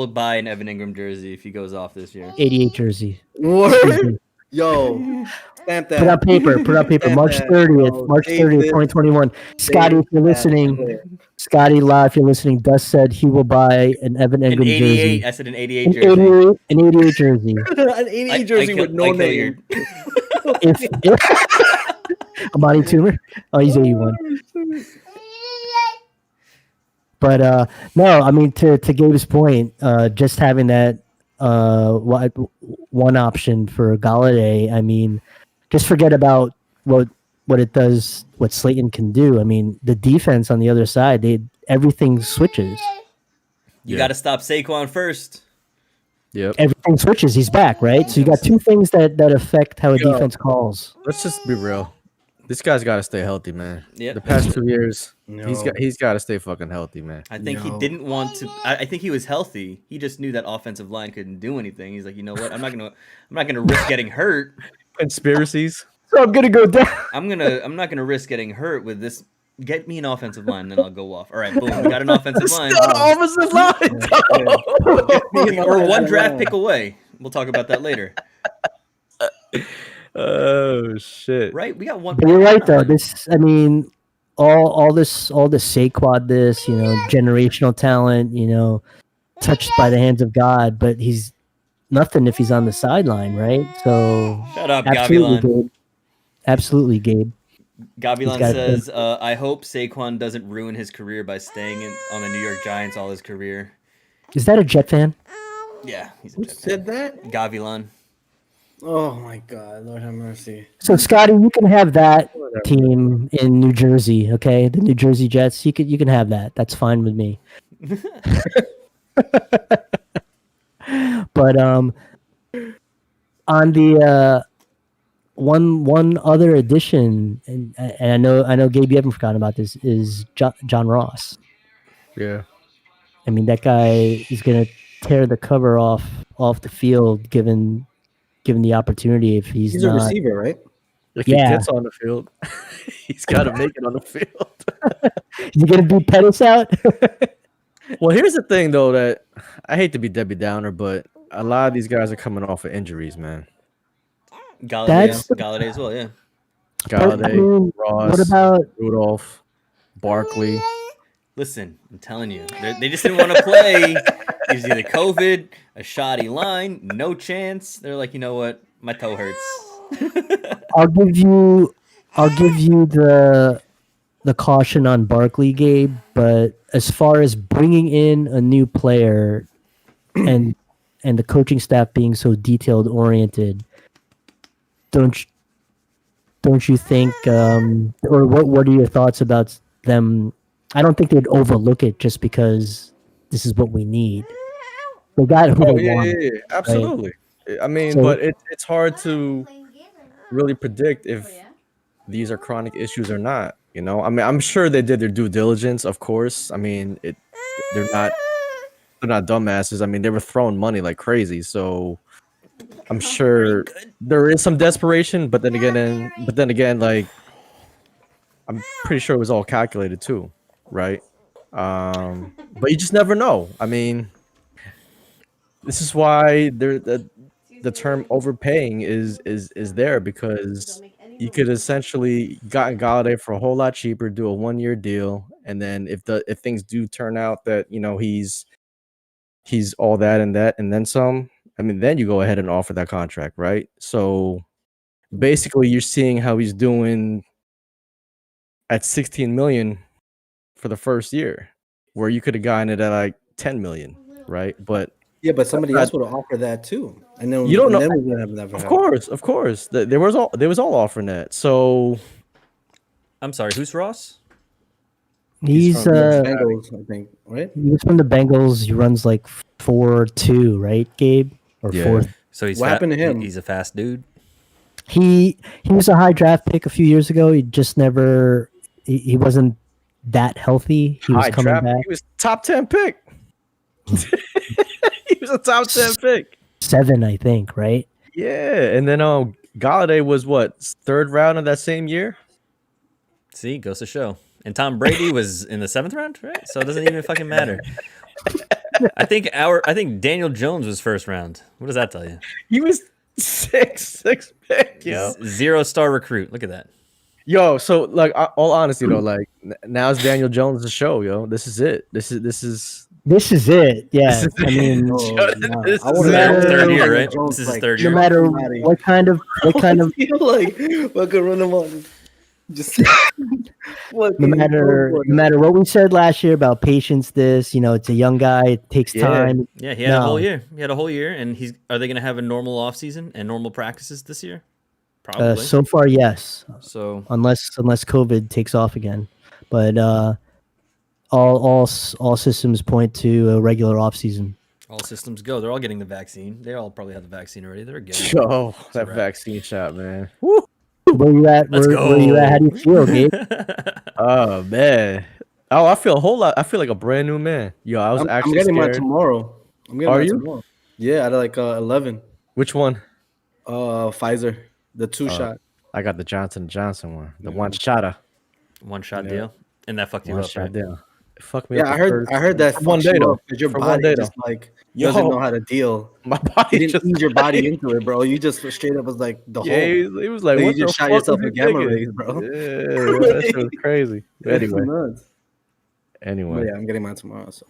S4: buy an Evan Ingram jersey if he goes off this year.
S1: 88 jersey.
S2: Word? Yo, stamp that.
S1: Put out paper.
S2: Stamp
S1: March
S2: that,
S1: 30th.
S2: bro.
S1: March
S2: Save
S1: 30th,
S2: this.
S1: 2021. Scotty, if you're
S2: that.
S1: listening, Scotty live, if you're listening, Dust said he will buy an Evan
S4: An
S1: Ingram
S4: 88.
S1: jersey.
S4: I said an 88
S1: An
S4: jersey.
S1: 88 jersey.
S2: An 88 jersey with no name.
S1: If Amani Toomer? Oh, he's 81. But no, I mean to Gabe's point, just having that one option for Galladay, I mean, just forget about what it does, what Slayton can do. I mean, the defense on the other side, everything switches.
S4: You got to stop Saquon first.
S5: Yep.
S1: Everything switches. He's back, right? So you got 2 things that affect how a defense calls.
S5: Let's just be real. This guy's got to stay healthy, man.
S4: Yep.
S5: The past 2 years,
S2: No.
S5: he's got to stay fucking healthy, man.
S4: I think he
S2: No.
S4: didn't want to. I think he was healthy. He just knew that offensive line couldn't do anything. He's like, you know what? I'm not gonna risk getting hurt.
S5: Conspiracies.
S1: So I'm gonna go down.
S4: I'm not gonna risk getting hurt with this. Get me an offensive line, then I'll go off. All right, boom, we got an offensive line.
S5: Offensive line.
S4: We're one draft pick away. We'll talk about that later.
S5: Oh shit!
S4: Right? We got one.
S1: But you're right though. This, I mean, all this Saquon, this, you know, generational talent, you know, touched by the hands of God, but he's nothing if he's on the sideline, right? So
S4: Shut up,
S1: absolutely,
S4: Gavilan.
S1: Gabe. Absolutely, Gabe.
S4: Gavilan
S1: He's got
S4: says, "I hope Saquon doesn't ruin his career by staying on the New York Giants all his career."
S1: Is that a Jet fan?
S4: Yeah, he's a
S2: Who
S4: Jet fan.
S2: said that?
S4: Gavilan.
S2: Oh my God, Lord have mercy.
S1: So Scotty, you can have that team in New Jersey, okay? The New Jersey Jets. You can have that. That's fine with me. But on the one other addition, and I know Gabe, you haven't forgotten about this, is John Ross.
S5: Yeah.
S1: I mean, that guy is gonna tear the cover off the field given the opportunity. If he's
S2: a
S1: not,
S2: receiver, right?
S5: If
S1: Yeah.
S5: he gets on the field, he's got to make it on the field.
S1: is he gonna beat Pettis out?
S5: Well, here's the thing, though, that I hate to be Debbie Downer, but a lot of these guys are coming off of injuries, man.
S1: That's the-
S4: Galladay as well, yeah.
S5: Galladay,
S1: I mean,
S5: Ross,
S1: what about
S5: Rudolph, Barkley.
S4: Listen, I'm telling you, they just didn't want to play. Gives you the COVID, a shoddy line, no chance. They're like, you know what? My toe hurts.
S1: I'll give you the caution on Barkley, Gabe. But as far as bringing in a new player and the coaching staff being so detailed oriented, don't you think? Or what are your thoughts about them? I don't think they'd overlook it just because this is what we need. They got who they want.
S5: Yeah, absolutely. Right? I mean,
S1: So,
S5: but it's hard to really predict if these are chronic issues or not. You know, I mean, I'm sure they did their due diligence, of course. I mean, they're not dumbasses. I mean, they were throwing money like crazy, so I'm sure there is some desperation. But then again, like I'm pretty sure it was all calculated too, right? But you just never know. I mean, this is why the term overpaying is there, because you could essentially gotten Galladay for a whole lot cheaper, do a 1-year deal, and then if things do turn out that he's all that and then some, I mean, then you go ahead and offer that contract, right? So basically, you're seeing how he's doing at 16 million for the first year, where you could have gotten it at like 10 million, right? But
S2: yeah, but somebody else would have offered that too, and then
S5: you don't know.
S2: Then we're gonna have
S5: of course, they was all offering that. So
S4: I'm sorry, who's Ross?
S1: he's
S2: from the Bengals, I think, right?
S1: He was from the Bengals. He runs like 4.2, right, Gabe? Or
S5: Yeah.
S1: 4.
S4: So he's
S2: What happened to him?
S4: He's a fast dude.
S1: He was a high draft pick a few years ago. He just never. He wasn't that healthy. He was coming back.
S5: He was top 10 pick. He was a top 10 pick.
S1: 7, I think, right?
S5: Yeah, and then Galladay was what, 3rd round of that same year?
S4: See, goes to show. And Tom Brady was in the 7th round, right? So it doesn't even fucking matter. I think Daniel Jones was 1st round. What does that tell you?
S5: He was 6 pick, yo.
S4: 0-star recruit. Look at that.
S5: Yo, so like all honesty though, like now's Daniel Jones' show, yo. This is it. This is
S1: it. Yeah, I mean,
S5: This
S2: I
S5: is
S2: would've-
S5: it.
S4: Third year, right?
S2: Jones,
S4: This is his
S2: like,
S4: third
S1: no
S4: year.
S1: matter what kind of
S2: feel like fucking run him on. Just
S1: no matter what we said last year about patience, it's a young guy, it takes
S5: Yeah.
S1: time.
S4: Yeah, he had a
S1: No.
S4: whole year. He had a whole year, and are they going to have a normal offseason and normal practices this year? Probably.
S1: So far, yes,
S4: So
S1: unless COVID takes off again, but all systems point to a regular off season.
S4: all systems go. They're all getting the vaccine. They all probably have the vaccine already. They're getting it.
S5: Yo, that
S4: wrap.
S5: vaccine shot, man.
S1: Where you at?
S4: Let's
S1: Where
S4: go.
S1: you at? How do you feel, Gabe?
S5: Oh man. Oh, I feel a whole lot. I feel like a brand new man. Yo, I was
S2: I'm
S5: actually
S2: getting mine
S5: scared.
S2: tomorrow. I'm getting
S5: Are
S2: mine
S5: you?
S2: tomorrow. Yeah, at like 11.
S5: Which one?
S2: Pfizer, the 2-shot.
S5: I got the Johnson & Johnson one. The one shotter.
S4: One shot
S2: Yeah.
S4: deal, and that fucked you
S5: One
S4: up,
S5: shot
S4: right?
S5: deal. It fucked me
S2: Yeah,
S5: up.
S2: I heard that
S5: for one
S2: fucks you
S5: day though.
S2: up, 'cause your
S5: For one
S2: body
S5: day
S2: just
S5: though.
S2: like
S5: Yo.
S2: doesn't know how to deal.
S5: My
S2: You
S5: body
S2: didn't
S5: just
S2: ease your body into it, bro. You just straight up was like the whole.
S5: yeah, he was like,
S2: Like, you
S5: what the
S2: just shot
S5: fuck
S2: yourself
S5: was
S2: a
S5: you
S2: gamma
S5: thinking?
S2: rays, bro.
S5: Yeah, that shit was crazy.
S2: It's
S5: Anyway,
S2: nuts. But
S5: anyway.
S2: yeah, I'm getting mine tomorrow, so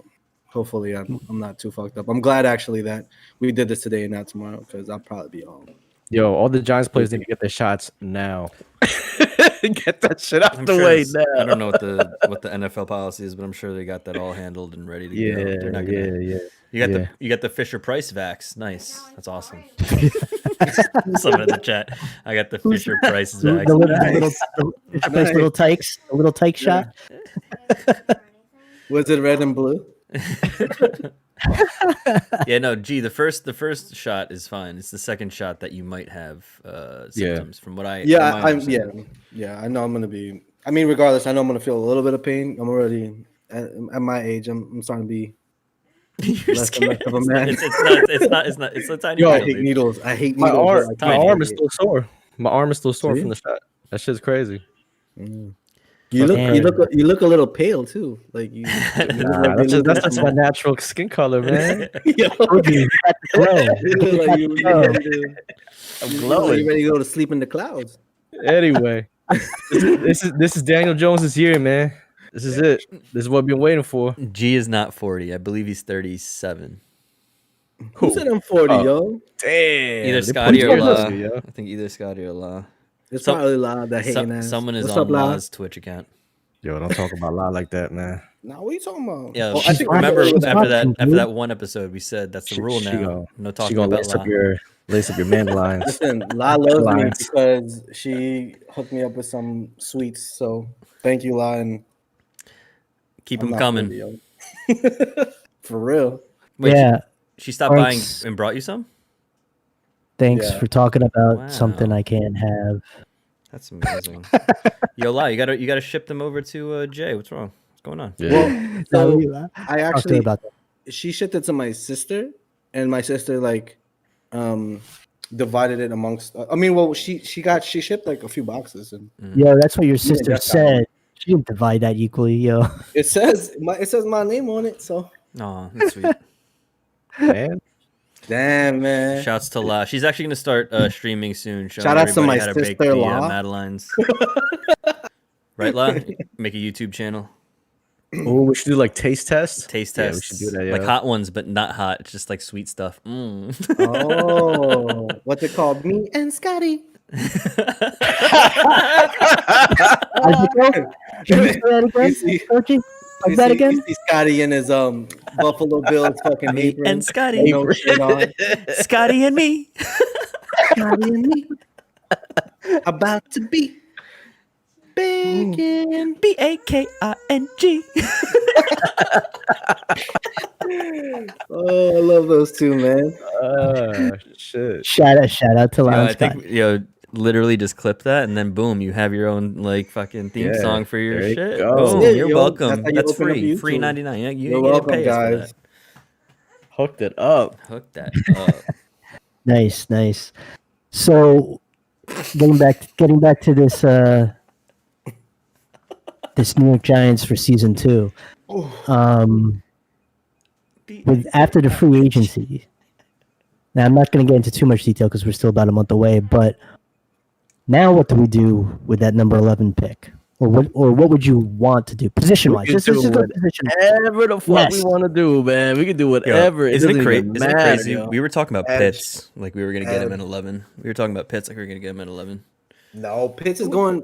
S2: hopefully I'm not too fucked up. I'm glad actually that we did this today and not tomorrow, because I'll probably be all.
S5: Yo, all the Giants players need to get their shots now. Get that shit out
S4: I'm
S5: the
S4: sure
S5: way
S4: it's-
S5: now.
S4: I don't know what the NFL policy is, but I'm sure they got that all handled and ready to go. They're not gonna,
S5: yeah.
S4: You got the Fisher Price vax. Nice. That's awesome. Someone in the chat. I got the Fisher Price
S1: The
S4: vax.
S1: little tykes, a little tyke shot.
S2: Was it red and blue?
S4: Yeah, no, the first shot is fine. It's the second shot that you might have symptoms from what I
S2: Yeah,
S4: from my
S2: I'm.
S4: understanding.
S2: Yeah. I know I'm gonna be. I mean, regardless, I know I'm gonna feel a little bit of pain. I'm already at my age. I'm starting to be.
S4: You're
S2: Less and less
S4: scared.
S2: of a man.
S4: It's a tiny
S5: Yo,
S2: I
S4: needle,
S2: hate
S4: dude.
S2: needles. I hate
S5: My
S2: needles.
S5: arm,
S2: like,
S5: my
S4: tiny.
S5: arm is still sore. My arm is still sore
S2: See?
S5: from the shot. That shit's crazy.
S2: You look.
S1: Damn.
S2: You look a little pale too. Like you.
S5: Nah, that's just my natural skin color, man.
S2: Yo,
S1: Told you, you got the glow.
S2: you look like you
S1: Oh.
S2: ready to.
S5: I'm
S2: You look like
S5: glowing.
S2: you ready to go to sleep in the clouds.
S5: Anyway, this is Daniel Jones's year, man. This is it. This is what we've been waiting for.
S4: G is not 40. I believe he's 37.
S2: Who said I'm 40,
S5: Oh.
S2: yo?
S5: Damn.
S4: Either
S5: they
S4: Scotty
S5: put
S4: or
S5: you
S4: La.
S5: on, yo.
S4: I think either Scotty or La.
S2: It's
S4: Some-
S2: probably La that hating ass.
S4: Someone is
S2: What's
S4: on
S2: up, La?
S4: La's Twitch account.
S5: Yo, don't talk about La like that, man.
S2: Nah, what are you talking about?
S4: Yeah,
S2: Oh,
S1: she's
S4: remember
S1: watching- she's watching,
S4: after
S1: dude.
S4: that one episode, we said that's the rule now. No
S5: She
S4: talking
S5: gonna
S4: about
S5: lace
S4: La.
S5: up your man lines.
S2: Listen, La loves me
S5: Lines.
S2: because she hooked me up with some sweets. So thank you, La, and
S4: Keep
S2: I'm
S4: them
S2: not
S4: coming.
S2: 40, yo. For real.
S4: Wait,
S1: Yeah.
S4: she stopped buying
S1: Thanks.
S4: and brought you some?
S1: Thanks
S2: Yeah.
S1: for talking about
S4: Wow.
S1: something I can't have.
S4: That's amazing. Yo, La, you gotta ship them over to Jay. What's wrong? What's going on?
S5: Yeah.
S2: Well,
S1: So,
S2: so
S1: I
S2: I
S1: talked to her
S2: actually
S1: about that.
S2: she shipped it to my sister, and my sister divided it amongst. I mean, well, she shipped like a few boxes, and
S1: Yo, that's what your sister
S2: that's
S1: said. She didn't divide that equally, yo.
S2: it says my name on it. So
S4: Aw, that's sweet.
S5: Man.
S2: damn, man.
S4: Shouts to La. She's actually gonna start streaming soon. Showing
S2: Shout outs to
S4: everybody
S2: my
S4: how to bake
S2: sister,
S4: the
S2: La.
S4: Madelines. Right, La? Make a YouTube channel.
S5: Oh, we should do like taste tests.
S4: Taste
S5: Yeah,
S4: tests.
S5: we should do that. Yeah.
S4: Like hot ones, but not hot. It's just like sweet stuff. Mm.
S2: Oh, what's it called? Me and Scotty.
S1: How'd you go? Can you say that again,
S2: You see-
S1: Coachy? Like
S2: You
S1: that
S2: see-
S1: again?
S2: You see Scotty in his Buffalo Bills fucking
S4: Me
S2: apron.
S4: and Scotty.
S2: No shirt on.
S4: Scotty and me.
S2: Scotty and me. About to be bacon.
S4: BAKING.
S2: Oh, I love those two, man.
S5: Shit.
S1: Shout out to
S4: Yo, I
S1: Lance.
S4: think literally just clip that and then boom, you have your own like fucking theme
S5: Yeah,
S4: song for your
S5: there you
S4: shit.
S5: go.
S4: Boom,
S2: That's it,
S4: you're
S2: yo.
S4: welcome.
S2: That's how you
S4: That's
S2: open up
S4: free. Free
S2: YouTube.
S4: 99. You
S2: You're
S4: gotta
S2: welcome,
S4: pay us for
S2: guys.
S4: that.
S5: Hooked it up.
S4: Hook that up.
S1: Nice. So getting back to this this New York Giants for season 2. With after the free agency. Now I'm not going to get into too much detail because we're still about a month away. But now, what do we do with that number 11 pick, or what would you want to do position wise?
S5: We
S1: Just
S5: can do
S1: go position.
S5: Whatever the fuck we
S1: Yes.
S5: want to do, man. We can do
S4: Yo,
S5: whatever.
S4: isn't it
S5: doesn't
S4: crazy?
S5: even
S4: Isn't it
S5: matter,
S4: crazy?
S5: yo.
S4: We were talking about
S2: Edge.
S4: Pitts, like we were gonna get him
S2: Edge.
S4: at 11. We were talking about Pitts, like we were gonna get him at 11.
S2: No, Pitts is going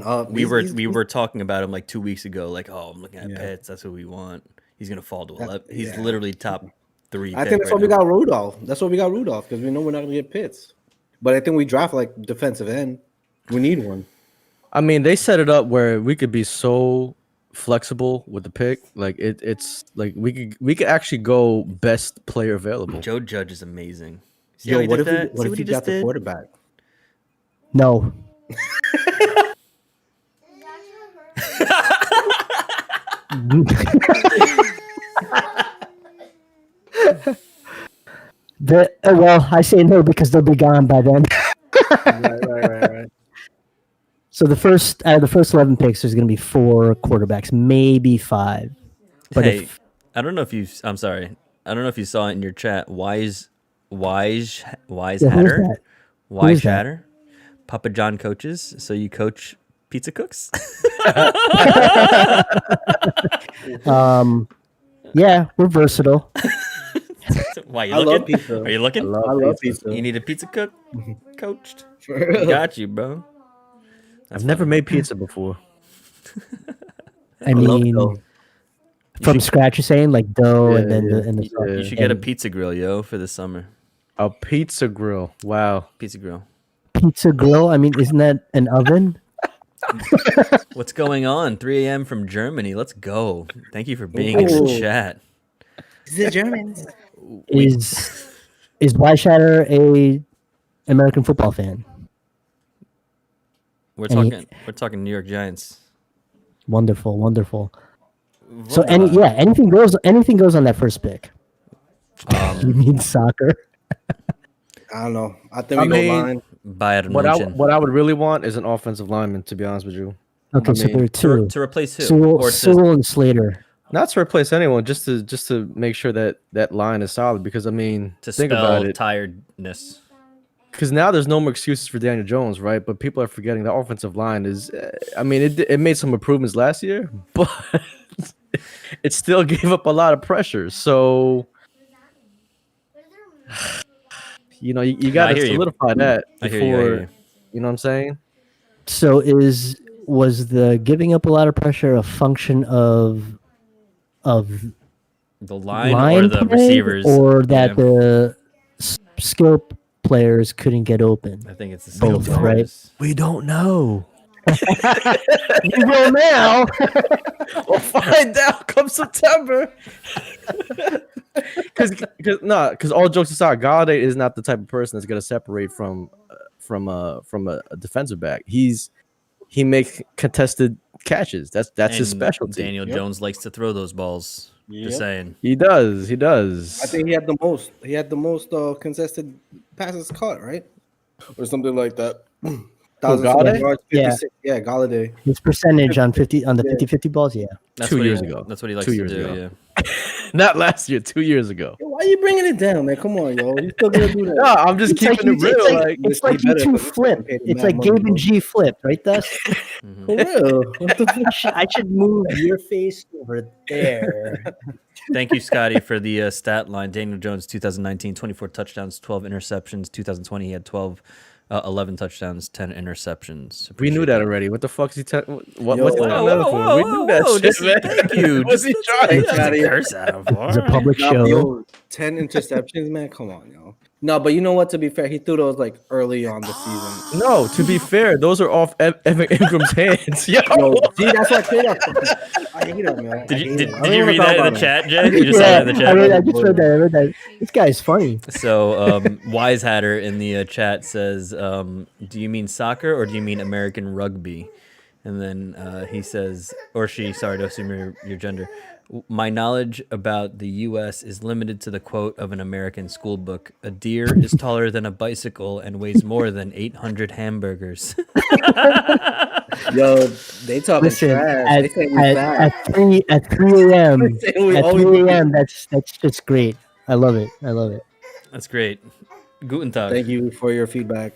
S2: up.
S4: We
S2: He's-
S4: were talking about him like 2 weeks ago. Like, oh, I'm looking at
S2: Yeah.
S4: Pitts. That's what we want. He's gonna fall to
S2: That-
S4: 11. He's
S2: yeah.
S4: literally top 3.
S2: I think that's why we got Rudolph. That's why we got Rudolph because we know we're not gonna get Pitts. But I think we draft like defensive end. We need one.
S5: I mean, they set it up where we could be so flexible with the pick. Like it's like we could actually go best player available.
S4: Joe Judge is amazing. See
S2: Yo,
S4: how he
S2: what
S4: did
S2: if
S4: that?
S2: what
S4: See
S2: if
S4: he
S2: he
S4: just
S2: got the
S4: did?
S2: quarterback?
S1: No. Well, I say no because they'll be gone by then.
S2: right.
S1: So out of the first 11 picks, there's going to be 4 quarterbacks, maybe 5. But
S4: Hey, I don't know if you. I'm sorry. I don't know if you saw it in your chat. Wise
S1: Yeah, who's
S4: Hatter.
S1: that?
S4: Wise
S1: is that?
S4: Hatter. Papa John coaches. So you coach pizza cooks.
S1: Yeah, we're versatile.
S4: Why you
S2: I
S4: looking?
S2: love pizza.
S4: Are you looking?
S2: I love pizza.
S4: You need a pizza cook, coached.
S2: For real.
S4: Got you, bro.
S5: I've never made pizza before.
S1: I
S2: love
S1: mean,
S2: dough.
S1: from scratch, you're saying like dough and
S5: Yeah,
S1: then
S5: yeah,
S1: the sauce.
S5: yeah.
S4: You should get a
S1: And
S4: pizza grill, yo, for the summer.
S5: A pizza grill. Wow.
S4: Pizza grill.
S1: pizza grill. I mean, isn't that an oven?
S4: What's going on? 3 a.m. from Germany. Let's go. Thank you for being in the
S2: Ooh.
S4: chat.
S2: The Germans.
S1: Is Weishatter a American football fan?
S4: We're
S1: Any-
S4: talking New York Giants.
S1: Wonderful. So anything goes on that first pick. You mean soccer?
S2: I don't know. I think
S5: I
S2: we
S5: mean,
S2: go line.
S4: Bayern
S5: What
S4: München.
S5: what I would really want is an offensive lineman, to be honest with you.
S1: Okay, so
S5: mean,
S1: there are two.
S4: to replace who?
S1: Sewell,
S4: Or to-
S1: Sewell and Slater.
S5: Not to replace anyone, just to make sure that line is solid. Because I mean,
S4: to
S5: think
S4: spell
S5: about it.
S4: tiredness.
S5: Because now there's no more excuses for Daniel Jones, right? But people are forgetting the offensive line is. I mean, it made some improvements last year, but it still gave up a lot of pressure. So You know, you got
S4: I
S5: to
S4: hear you.
S5: solidify that
S4: I
S5: before.
S4: hear you.
S5: You know what I'm saying?
S1: So was the giving up a lot of pressure a function of
S4: The line or the
S1: play,
S4: receivers,
S1: or that
S4: yeah.
S1: the skill players couldn't get open?
S4: I think it's the skill
S1: Both, right?
S4: players.
S5: We don't know.
S1: You will now.
S5: We'll find out come September. Because all jokes aside, Galladay is not the type of person that's gonna separate from a defensive back. He makes contested catches. That's his
S4: And
S5: specialty.
S4: Daniel Jones likes to throw those balls. Just saying.
S5: He does.
S2: I think he had the most. He had the most contested passes caught, right, or something like that.
S5: Galladay?
S2: Yards,
S1: Yeah.
S2: 56. Yeah, Galladay.
S1: His percentage on the 50-50 balls, yeah.
S4: That's
S5: 2
S4: what
S5: years
S4: he,
S5: ago.
S4: That's what he likes
S5: 2
S4: to
S5: years
S4: do.
S5: ago.
S4: Yeah.
S5: Not last year, 2 years ago.
S2: Yo, why are you bringing it down, man? Come on, yo. You still gonna do that?
S5: No, I'm just keeping it real. Like,
S1: It's like you two flip. It's like Gabe and G flip, right, Dust?
S2: For real. What the fuck?
S1: I should move your face over there.
S4: Thank you, Scotty, for the stat line. Daniel Jones, 2019, 24 touchdowns, 12 interceptions. 2020, he had 11 touchdowns, 10 interceptions.
S5: we knew
S4: Appreciate
S5: that already. What the fuck is he? What's
S2: Yo,
S5: that
S2: whoa,
S5: another for? We knew that shit, man.
S4: Thank you.
S5: What's he trying?
S4: Curse at him for?
S1: It's a public
S2: Nah,
S1: show.
S2: but yo, 10 interceptions, man. Come on, yo. No, but you know what? To be fair, he threw those like early on the season.
S5: No, to be fair, those are off Evan Ingram's hands. Yo,
S2: See, that's why I played that. I hate him, man.
S4: Did
S2: I
S4: you
S2: hate
S4: did,
S2: him. I
S4: did
S2: don't
S4: you
S2: wanna
S4: read
S2: talk
S4: that in
S2: about
S4: the
S2: him.
S4: chat, Jay? You just saw that in the
S1: I
S4: chat.
S1: just read that. This guy's funny.
S4: So Wise Hatter in the chat says, "Do you mean soccer or do you mean American rugby?" And then he says, or she, sorry to assume your gender. My knowledge about the U.S. is limited to the quote of an American school book: "A deer is taller than a bicycle and weighs more than 800 hamburgers."
S2: Yo, they talking
S1: Listen,
S2: trash. They saying we fat.
S1: at 3 a.m.
S2: They saying we
S1: At
S2: always
S1: 3
S2: be-
S1: a.m. That's just great. I love it.
S4: That's great. Guten Tag.
S2: Thank you for your feedback.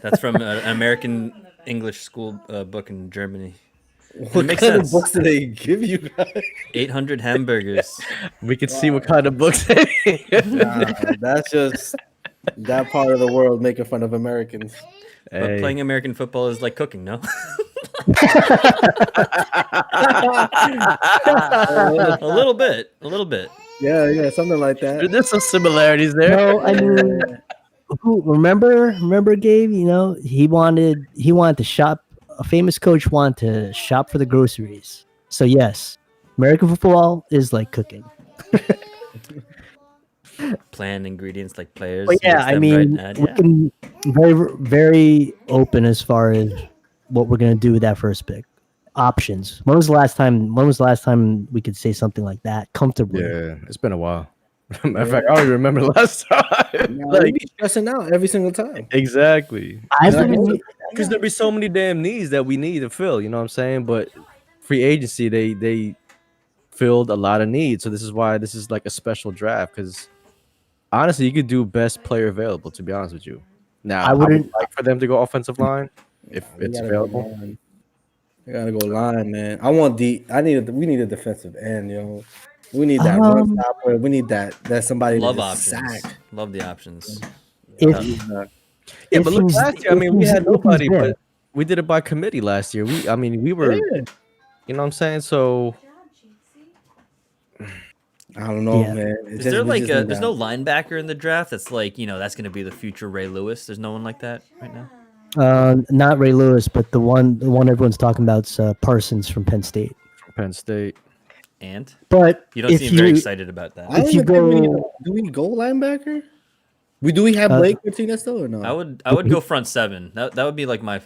S4: That's from an American English school book in Germany.
S2: What
S4: makes
S2: kind
S4: sense.
S2: of books do they give you guys?
S4: 800 hamburgers.
S5: we can see what kind of books.
S2: Nah, that's just that part of the world making fun of Americans.
S4: But
S5: Hey.
S4: playing American football is like cooking, no? A little bit.
S2: Yeah, something like that.
S5: There's some similarities there.
S1: No, I mean, remember, Gabe? You know, he wanted to shop. A famous coach wanted to shop for the groceries. So yes, American football is like cooking.
S4: Plan ingredients like players.
S1: But yeah,
S4: mix
S1: I
S4: them
S1: mean,
S4: right now.
S1: we can very open as far as what we're gonna do with that first pick. Options. When was the last time we could say something like that comfortably?
S5: Yeah, it's been a while. Matter of fact, I don't even remember the last time.
S2: Like be stressing out every single time.
S5: Exactly.
S1: I've been,
S5: Because there'll be so many damn needs that we need to fill. You know what I'm saying? But free agency, they filled a lot of needs. So this is why this is like a special draft. Because honestly, you could do best player available. To be honest with you, now
S1: I
S5: would
S1: wouldn't-
S5: like for them to go offensive line if
S2: We
S5: it's
S2: gotta go
S5: available.
S2: line. We gotta go line, man. We need a defensive end, yo. We need that run stopper. We need that somebody
S4: Love
S2: to
S4: options.
S2: sack.
S4: Love the options.
S5: Yeah,
S1: If
S5: but look,
S1: he's-
S5: last year, I mean, we
S1: if
S5: had
S1: he's
S5: nobody,
S1: there.
S5: but we did it by committee last year. We were, you know what I'm saying? So
S2: I don't know,
S1: Yeah.
S2: man.
S4: Is there like there's no linebacker in the draft that's like, that's going to be the future Ray Lewis? There's no one like that right now?
S1: Not Ray Lewis, but the one everyone's talking about is Parsons from Penn State.
S5: from Penn State,
S4: And
S1: But
S4: you don't
S1: if
S4: seem very excited about that.
S2: I don't
S1: if you
S2: even think
S1: go-
S2: do we go linebacker? Do we have Blake Martinez still or no?
S4: I would go front seven. That would be like my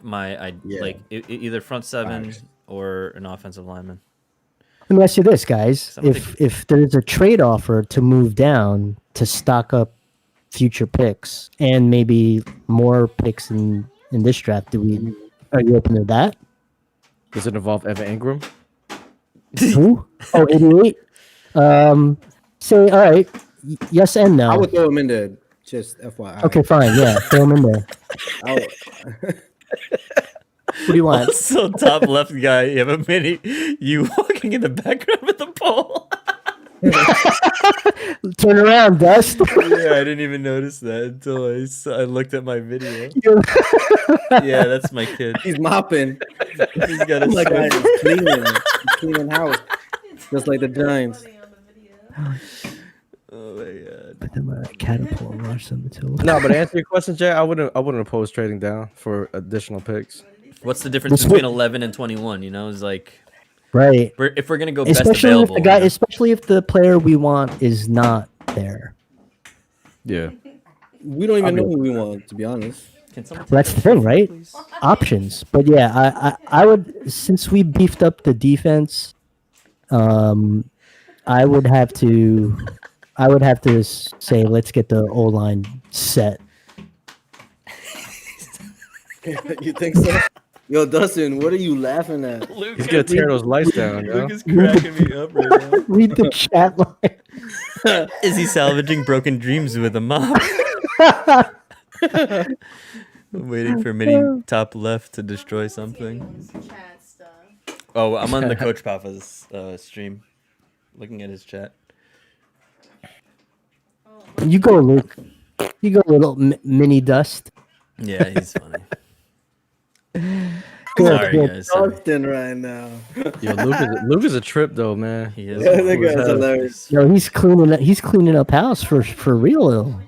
S2: Yeah.
S4: like either front seven or an offensive lineman.
S1: Let me ask you this, guys:
S4: I don't
S1: if there's a trade offer to move down to stock up future picks and maybe more picks in this draft, are you open to that?
S5: does it involve Evan Ingram?
S1: Who? Oh, 88. Say all right. Yes and no.
S2: I would throw him in there. Just FYI.
S1: Okay, fine. Yeah, throw him in there.
S2: I would-
S1: What do you want?
S4: So top left guy, you have a mini you walking in the background with the pole.
S1: Turn around, Dust.
S4: Yeah, I didn't even notice that until I looked at my video. Yeah, that's my kid.
S2: He's mopping.
S4: He's got a
S2: My guy
S4: Swiffer.
S2: is cleaning. He's cleaning house, just like the Giants.
S4: Oh my god.
S1: Put them on a catapult and watch them until.
S5: No, but to answer your question, Jay, I wouldn't oppose trading down for additional picks.
S4: What's the difference
S1: This
S4: between
S1: would-
S4: 11 and 21? You know, it's like
S1: Right.
S4: if we're gonna go best
S1: Especially if
S4: available.
S1: the guy,
S4: you know?
S1: especially if the player we want is not there.
S5: Yeah.
S2: We don't even know who we want, to be honest.
S4: Can someone
S1: Well, that's the thing, right? Options. But yeah, I would, since we beefed up the defense, I would have to say let's get the O line set.
S2: You think so? Yo, Dustin, what are you laughing at?
S5: He's gonna tear those lights down, yo.
S4: Luke is cracking me up right now.
S1: Read the chat line.
S4: Is he salvaging broken dreams with a mop? I'm waiting for mini top left to destroy something. Oh, I'm on the Coach Papa's stream, looking at his chat.
S1: You go, Luke. You go, little mini Dust.
S4: Yeah, he's funny.
S1: Good,
S4: Sorry,
S1: good.
S4: guys. Sorry.
S2: Dustin right now.
S5: Yo, Luke is a trip though, man.
S4: He is.
S2: Yeah, that guy's hilarious.
S1: Yo, he's cleaning up. He's cleaning up house for real.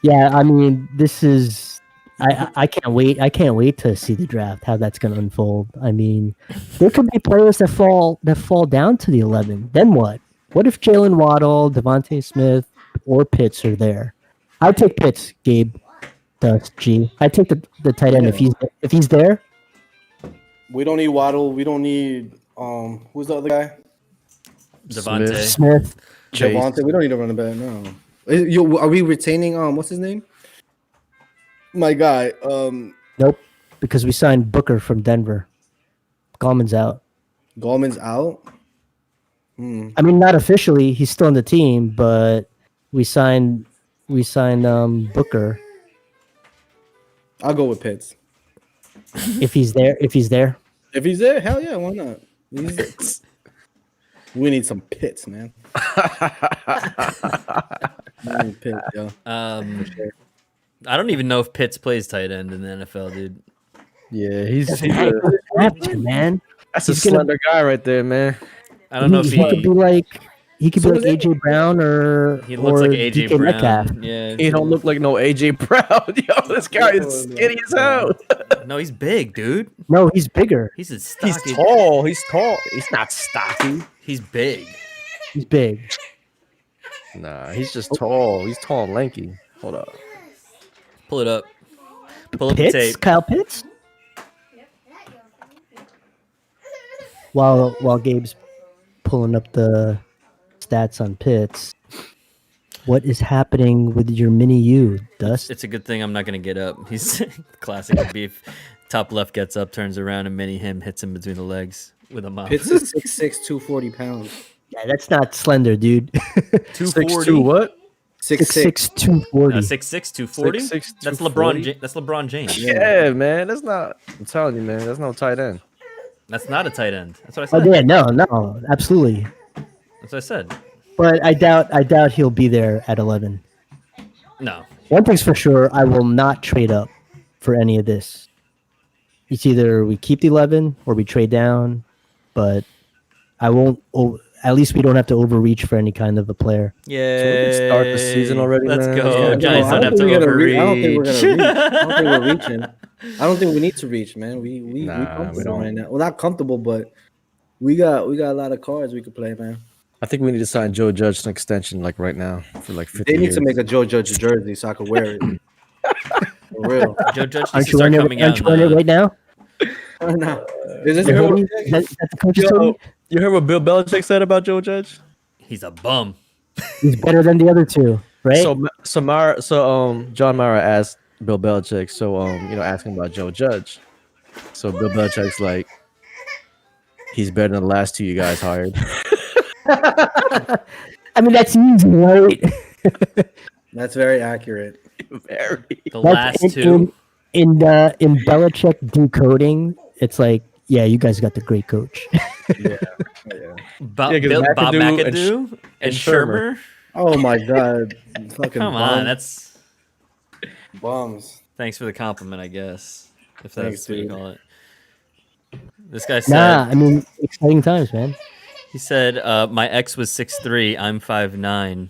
S1: Yeah, I mean, this is. I can't wait. I can't wait to see the draft. How that's going to unfold. I mean, there could be players that fall down to the 11. Then what? What if Jalen Waddle, Devontae Smith, or Pitts are there? I'd take Pitts, Gabe. Dust G. I'd take the tight end if he's there.
S2: We don't need Waddle. We don't need who's the other guy?
S4: Devontae.
S1: Smith.
S5: Chase.
S2: Javonte. We don't need a running back. No. Are we retaining what's his name? My guy.
S1: Nope, because we signed Booker from Denver. Gallman's out.
S2: Gallman's out.
S1: I mean, not officially. He's still on the team, but we signed Booker.
S2: I'll go with Pitts.
S1: If he's there.
S2: If he's there, hell yeah, why not? We need some Pitts, man. We need Pitts, yo.
S4: I don't even know if Pitts plays tight end in the NFL, dude.
S5: Yeah, he's
S1: Man.
S5: that's
S1: He's
S5: a
S1: gonna-
S5: slender guy right there, man.
S4: I don't know if
S1: he could be like
S2: So
S1: like
S2: is it-
S1: AJ Brown or
S4: he looks
S1: or
S4: like AJ
S1: DK
S4: Brown.
S1: Metcalf.
S4: Yeah,
S5: He don't look like no AJ Brown. Yo, this guy is skinny as hell.
S4: No, he's big, dude.
S1: No, he's bigger.
S4: He's a stocky.
S5: He's tall. He's tall. He's not stocky.
S4: He's big.
S1: He's big.
S5: Nah, he's just tall. He's tall and lanky. Hold up.
S4: Pull it up. Pull up the
S1: Pitts,
S4: tape.
S1: Kyle Pitts. While Gabe's pulling up the stats on Pitts, what is happening with your mini U, Dust?
S4: It's a good thing I'm not gonna get up. He's classic of beef. Top left gets up, turns around, and mini him hits him between the legs with a mop.
S2: Pitts is 6'6", 240 pounds.
S1: Yeah, that's not slender, dude.
S4: 240.
S5: What?
S2: 6'6".
S1: 240.
S4: 6'6", 240?
S5: 6'6",
S4: That's
S5: 240?
S4: LeBron. That's LeBron James.
S5: Yeah, man. That's not. I'm telling you, man. That's no tight end.
S4: That's not a tight end. That's what I
S1: Oh
S4: said.
S1: yeah, no, absolutely.
S4: That's what I said.
S1: But I doubt he'll be there at 11.
S4: No.
S1: One thing's for sure, I will not trade up for any of this. It's either we keep the 11 or we trade down, but I won't. At least we don't have to overreach for any kind of a player.
S4: Yeah.
S5: So we can start the season already,
S4: Let's
S5: man.
S4: go.
S5: Yeah,
S4: Giants
S2: I
S4: don't have to
S2: think we're gonna
S4: overreach.
S2: I don't think we're gonna reach. I don't think we're reaching. I don't think we need to reach, man. We
S5: Nah,
S2: comfortable
S5: we don't.
S2: right now. Well, not comfortable, but we got a lot of cards we could play, man.
S5: I think we need to sign Joe Judge an extension like right now for like 50
S2: They need
S5: years.
S2: to make a Joe Judge jersey so I could wear it. For real.
S4: Joe Judge needs
S1: Aren't
S4: to
S1: you
S4: start
S1: wearing
S4: coming
S1: it, aren't
S4: out.
S1: you wearing it right now?
S2: No. Is this
S1: The
S2: your
S1: hoodie? That's the coach's
S5: Yo,
S1: hoodie?
S5: you heard what Bill Belichick said about Joe Judge?
S4: He's a bum.
S1: He's better than the other two, right?
S5: So John Mara asked Bill Belichick, asking about Joe Judge. So Bill Belichick's like, he's better than the last two you guys hired.
S1: I mean, that's easy, right?
S2: That's very accurate.
S5: Very.
S4: The
S1: That's
S4: last two.
S1: In Belichick decoding, it's like, yeah, you guys got the great coach.
S2: Yeah.
S4: Bob,
S5: Yeah, 'cause
S4: Bob
S5: McAdoo and
S4: McAdoo and Shermer.
S2: Oh my god. Fucking
S4: Come
S2: bum.
S4: on, that's
S2: bums.
S4: thanks for the compliment, I guess. If
S2: Thanks,
S4: that's what you
S2: dude.
S4: call it. This guy said,
S1: Nah, I mean, exciting times, man.
S4: he said, my ex was 6'3", I'm 5'9".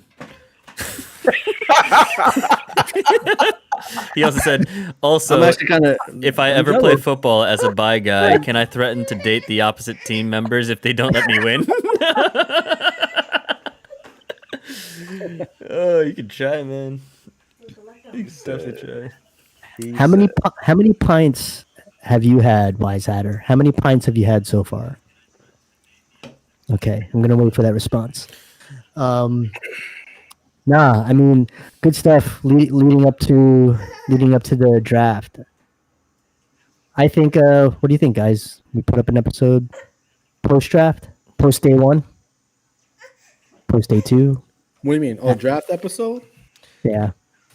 S4: He also said,
S2: I'm actually kind of.
S4: if I ever play football as a bi guy, can I threaten to date the opposite team members if they don't let me win? Oh, you can try, man. You can definitely try.
S1: How many pints have you had, Wise Hatter? How many pints have you had so far? Okay, I'm gonna wait for that response. Nah, I mean, good stuff leading up to the draft. I think. What do you think, guys? We put up an episode post draft, post day 1, post day 2.
S2: What do you mean? Oh, draft episode?
S1: Yeah.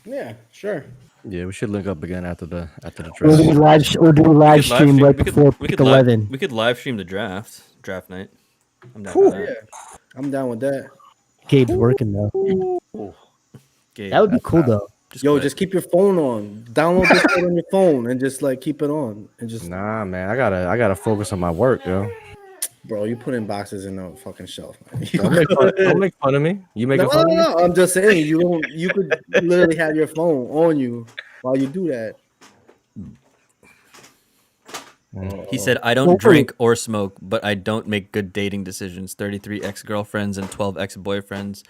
S2: Yeah, sure.
S5: Yeah, we should link up again after the
S1: Or do we
S5: draft.
S1: do a live stream right before pick 11?
S4: We could live stream the draft night. I'm down with that.
S2: Yeah, I'm down with that.
S1: Gabe's working though.
S4: Gabe,
S1: That would be cool though.
S2: Yo, just keep your phone on. Download this shit on your phone and just like keep it on and just.
S5: Nah, man, I gotta focus on my work, yo.
S2: Bro, you put in boxes in the fucking shelf, man.
S5: Don't make fun of me. You making fun of me?
S2: No. I'm just saying you could literally have your phone on you while you do that.
S4: He said, I don't drink or smoke, but I don't make good dating decisions. 33 ex-girlfriends and 12 ex-boyfriends.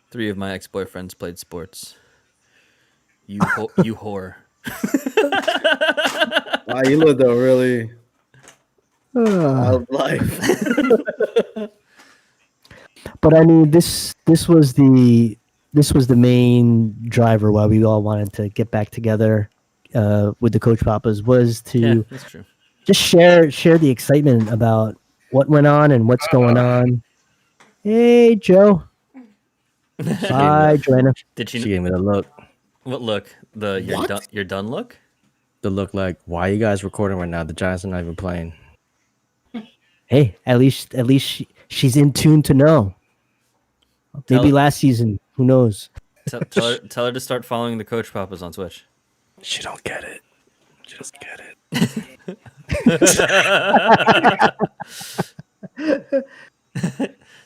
S4: 3 of my ex-boyfriends played sports. You whore.
S2: Wow, you lived a really wild life.
S1: But I mean, this was the main driver why we all wanted to get back together with the Coach Papas was to
S4: Yeah, that's true.
S1: just share the excitement about what went on and what's going on. Hey, Joe. Hi, Joanna.
S4: Did
S5: She
S4: she?
S5: gave me the look.
S4: What look? You're done look?
S5: The look like, why are you guys recording right now? The Giants are not even playing.
S1: Hey, at least she's in tune to know. Maybe last season, who knows?
S4: Tell her to start following the Coach Papas on Twitch.
S5: She don't get it. She doesn't get it.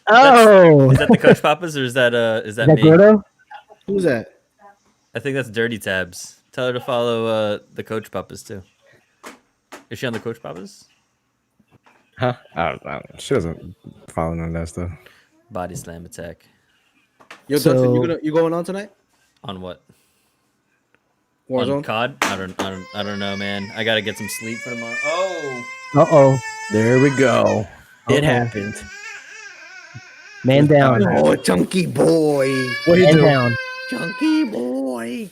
S1: Oh,
S4: Is that the Coach Papas or is that me?
S1: Gordo?
S2: Who's that?
S4: I think that's Dirty Tabs. Tell her to follow the Coach Papas too. Is she on the Coach Papas?
S5: Huh? I don't know. She doesn't follow none of that stuff.
S4: Body slam attack.
S2: Yo,
S1: So-
S2: Dustin, you going on tonight?
S4: On what?
S2: Warzone?
S4: On COD? I don't know, man. I gotta get some sleep for tomorrow. Oh,
S1: Uh-oh.
S5: There we go. It happened.
S1: Man down.
S2: Oh, chunky boy.
S5: What
S1: Man down.
S2: Chunky boy.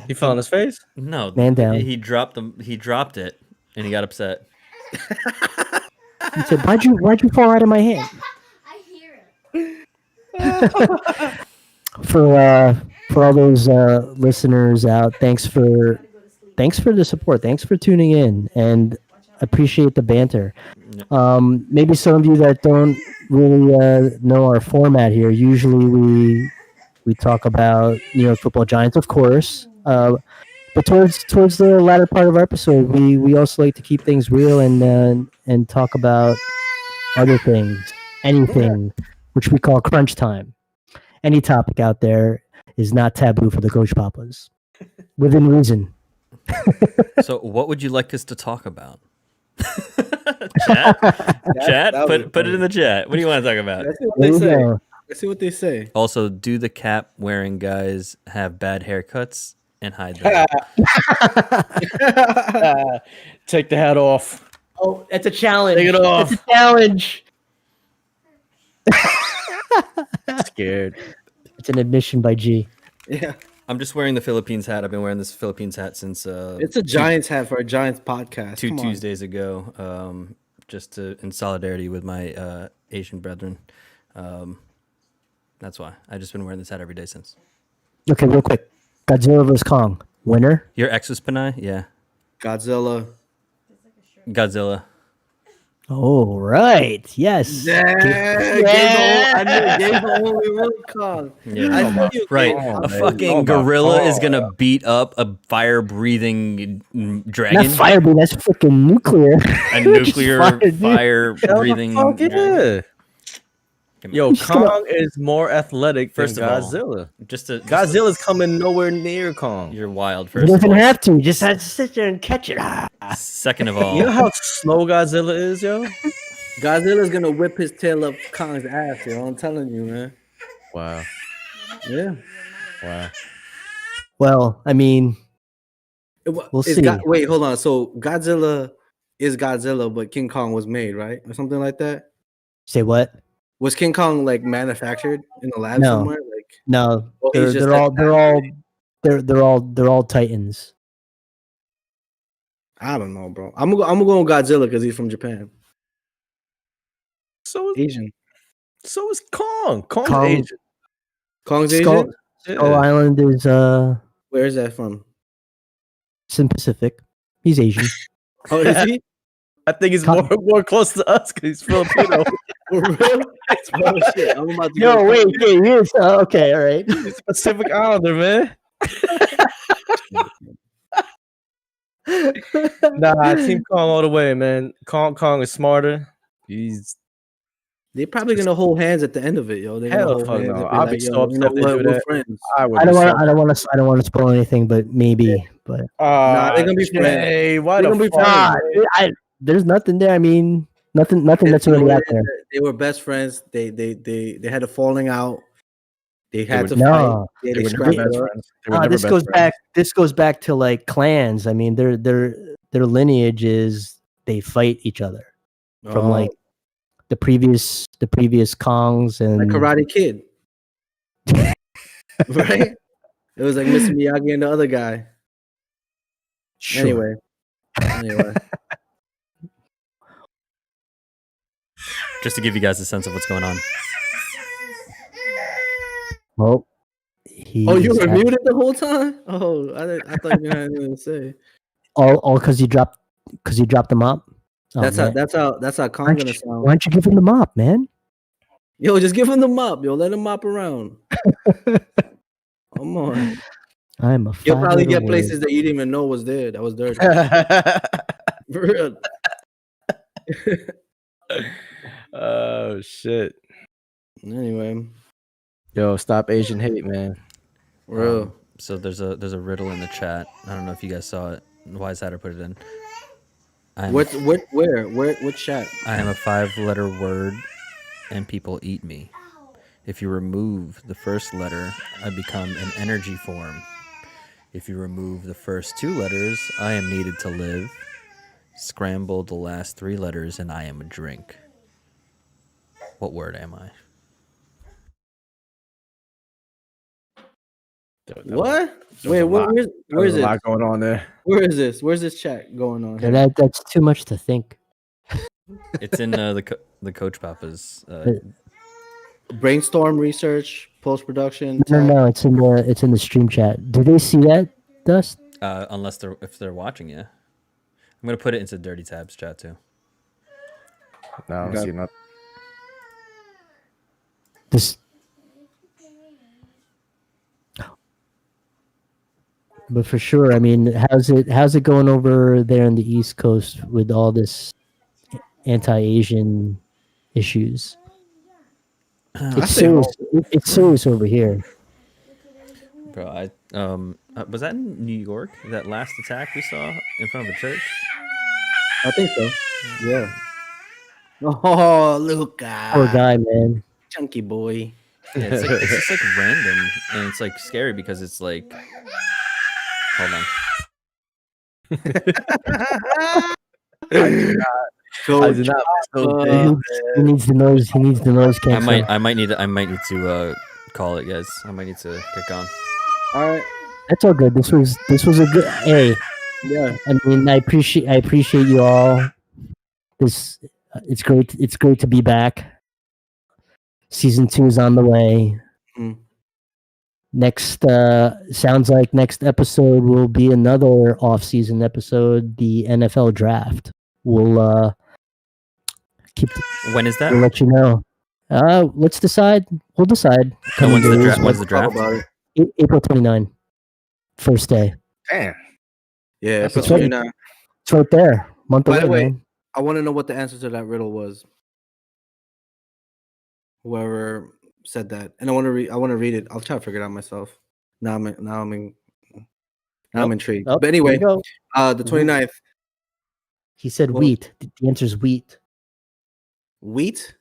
S5: He fell on his face?
S4: no.
S1: Man down.
S4: He dropped it and he got upset.
S1: He said, why'd you fall out of my hand?
S6: I hear it.
S1: For all those listeners out, thanks for the support. Thanks for tuning in and appreciate the banter. Maybe some of you that don't really know our format here. Usually we talk about New York Football Giants, of course. But towards the latter part of our episode, we also like to keep things real and talk about other things, anything, which we call crunch time. Any topic out there is not taboo for the Coach Papas, within reason.
S4: So, what would you like us to talk about? Chat, put it in the chat. What do you want to talk about?
S2: Let's see what
S1: There
S2: they
S1: you
S2: say.
S1: go.
S2: Let's see what they say.
S4: Also, do the cap wearing guys have bad haircuts and hide them?
S5: Take the hat off.
S1: Oh, that's a challenge.
S5: Take it off.
S1: It's a challenge.
S5: Scared.
S1: It's an admission by G.
S2: Yeah.
S4: I'm just wearing the Philippines hat. I've been wearing this Philippines hat since
S2: It's a Giants hat for a Giants podcast.
S4: two
S2: Come on.
S4: Tuesdays ago, just in solidarity with my Asian brethren. That's why I've just been wearing this hat every day since.
S1: Okay, real quick. Godzilla vs. Kong. Winner?
S4: Your ex was Panay? Yeah.
S2: Godzilla.
S4: Godzilla.
S1: Oh right, yes.
S2: I knew Gabe's the only real Kong.
S4: Yeah.
S2: I knew you,
S4: Right,
S2: Gabe.
S5: Oh,
S4: a
S5: man.
S4: fucking
S5: Oh, my
S4: gorilla is
S5: God.
S4: gonna beat up a fire-breathing
S1: Not
S4: dragon.
S1: fireball. That's freaking nuclear.
S4: A
S1: Just
S4: nuclear
S1: fire, dude.
S4: fire-breathing
S5: Hell the fuck
S4: dragon.
S5: yeah.
S4: Come
S5: Yo,
S4: on.
S1: He's just gonna-
S5: Kong is more athletic
S4: First
S5: than
S4: of all,
S5: Godzilla.
S4: just a
S5: Godzilla's coming nowhere near Kong.
S4: you're wild.
S1: He
S4: First of
S1: doesn't
S4: all,
S1: have to. He just has to sit there and catch it.
S4: second of
S5: You know
S4: all,
S5: how slow Godzilla is, yo?
S2: Godzilla's gonna whip his tail up Kong's ass, yo. I'm telling you, man.
S5: Wow.
S2: Yeah.
S5: Wow.
S1: Well, I mean, We'll
S2: Is
S1: see.
S2: Wait, hold on. So Godzilla is Godzilla, but King Kong was made, right, or something like that?
S1: say what?
S2: Was King Kong like manufactured in the lab
S1: No.
S2: somewhere? Like,
S1: No,
S2: Well, he's just
S1: they're all titans.
S2: I don't know, bro. I'm gonna go on Godzilla because he's from Japan,
S5: So,
S2: Asian.
S5: so is Kong. Kong's
S1: Kong-
S5: Asian.
S2: Kong's
S1: Skull,
S2: Asian.
S1: Skull Island is
S2: Where is that from?
S1: it's in Pacific. He's Asian.
S2: Oh, is he?
S5: I think he's
S1: Kong-
S5: more close to us because he's Filipino.
S2: For real? Oh shit! I'm about to.
S1: Yo,
S2: go-
S1: wait, he is. Okay, all right.
S5: He's a Pacific Islander, man. Nah, Team Kong all the way, man. Kong is smarter. He's
S2: They're probably gonna hold hands at the end of it, yo. They're
S5: Hell
S2: gonna hold
S5: fuck
S2: hands
S5: no.
S2: and be
S5: I'll be
S2: like,
S5: so
S2: yo,
S5: upset
S2: you know
S5: if they
S2: what?
S5: do
S2: We're
S5: that.
S2: friends.
S5: I would.
S1: I don't want to spoil anything, but maybe. But
S2: Nah, they're gonna be friends.
S5: Hey, why
S2: They're
S5: the
S2: gonna be
S5: fuck?
S2: friends.
S1: there's nothing there. I mean, nothing that's
S2: You know
S1: really
S2: what
S1: out
S2: it is?
S1: there.
S2: They were best friends. They had a falling out. They had
S5: were-
S2: to
S1: No.
S2: fight. Yeah,
S5: They
S2: they
S5: were never
S2: scrapped
S5: best
S2: it up.
S5: friends. They were never
S1: This
S5: best
S1: goes
S5: friends.
S1: back. This goes back to like clans. I mean, their lineage is they fight each other from
S2: Oh,
S1: like the previous Kongs and
S2: like Karate Kid, right? It was like Mr. Miyagi and the other guy.
S1: Sure.
S2: Anyway,
S4: just to give you guys a sense of what's going on.
S1: Well,
S2: oh, you
S1: he's
S2: were
S1: at-
S2: muted the whole time. Oh, I thought you had anything to say.
S1: all because you dropped the mop. Oh,
S2: That's
S1: man.
S2: how
S1: Why
S2: Kong
S1: don't
S2: gonna
S1: you-
S2: sound.
S1: why don't you give him the mop, man?
S2: Yo, just give him the mop. Yo, let him mop around. Come on.
S1: I'm a.
S2: You'll probably
S1: five-letter
S2: get
S1: word.
S2: places that you didn't even know was there. That was dirty. For real.
S5: Oh shit.
S2: Anyway,
S5: Yo, stop Asian hate, man.
S2: for real.
S4: So there's a riddle in the chat. I don't know if you guys saw it. Wise Hatter put it in.
S2: What chat?
S4: I am a 5-letter word, and people eat me. If you remove the first letter, I become an energy form. If you remove the first 2 letters, I am needed to live. Scramble the last 3 letters, and I am a drink. What word am I?
S2: What? Wait, where's
S5: There's a
S2: it?
S5: lot going on there.
S2: Where is this? Where's this chat going on?
S1: Yeah, that's too much to think.
S4: It's in the Coach Papa's.
S2: Brainstorm research, post production.
S1: No, it's in the stream chat. Do they see that, Dust?
S4: Unless if they're watching, yeah. I'm gonna put it into Dirty Tabs chat too.
S5: No, I don't
S2: Okay.
S5: see nothing.
S1: This. But for sure, I mean, how's it going over there in the East Coast with all this anti-Asian issues? It's serious. It's serious over here.
S4: Bro, was that in New York? That last attack we saw in front of a church?
S2: I think so. Yeah. Oh, Luca.
S1: Poor guy, man.
S2: Chunky boy.
S4: Yeah, it's just like random, and it's like scary because it's like, hold on.
S5: I
S2: Coach.
S5: did not so
S2: Uh,
S5: damn.
S1: He needs the nose. He needs the nose
S4: I
S1: cancer.
S4: might need to call it, guys. I might need to get going.
S2: All right.
S1: That's all good. This was a good. Hey,
S2: Yeah.
S1: I mean, I appreciate you all. This it's great. It's great to be back. Season 2 is on the way.
S2: Mm.
S1: Next, sounds like next episode will be another off-season episode, the NFL draft.
S4: When is that?
S1: We'll let you know. Let's decide. We'll decide.
S4: And
S1: Coming days.
S4: when's the
S2: Talk
S4: draft?
S2: about it.
S1: April 29, first day.
S5: Damn.
S2: Yeah,
S5: That's
S2: April
S1: right.
S2: 29.
S1: It's right there. Month
S2: By the
S1: away,
S2: way,
S1: man.
S2: I want to know what the answer to that riddle was. Whoever said that, and I want to read it. I'll try to figure it out myself. Now I'm intrigued.
S1: Oh,
S2: But
S1: here we
S2: anyway,
S1: go.
S2: the 29th.
S1: He said
S2: Well-
S1: wheat. The answer is wheat.
S2: Wheat.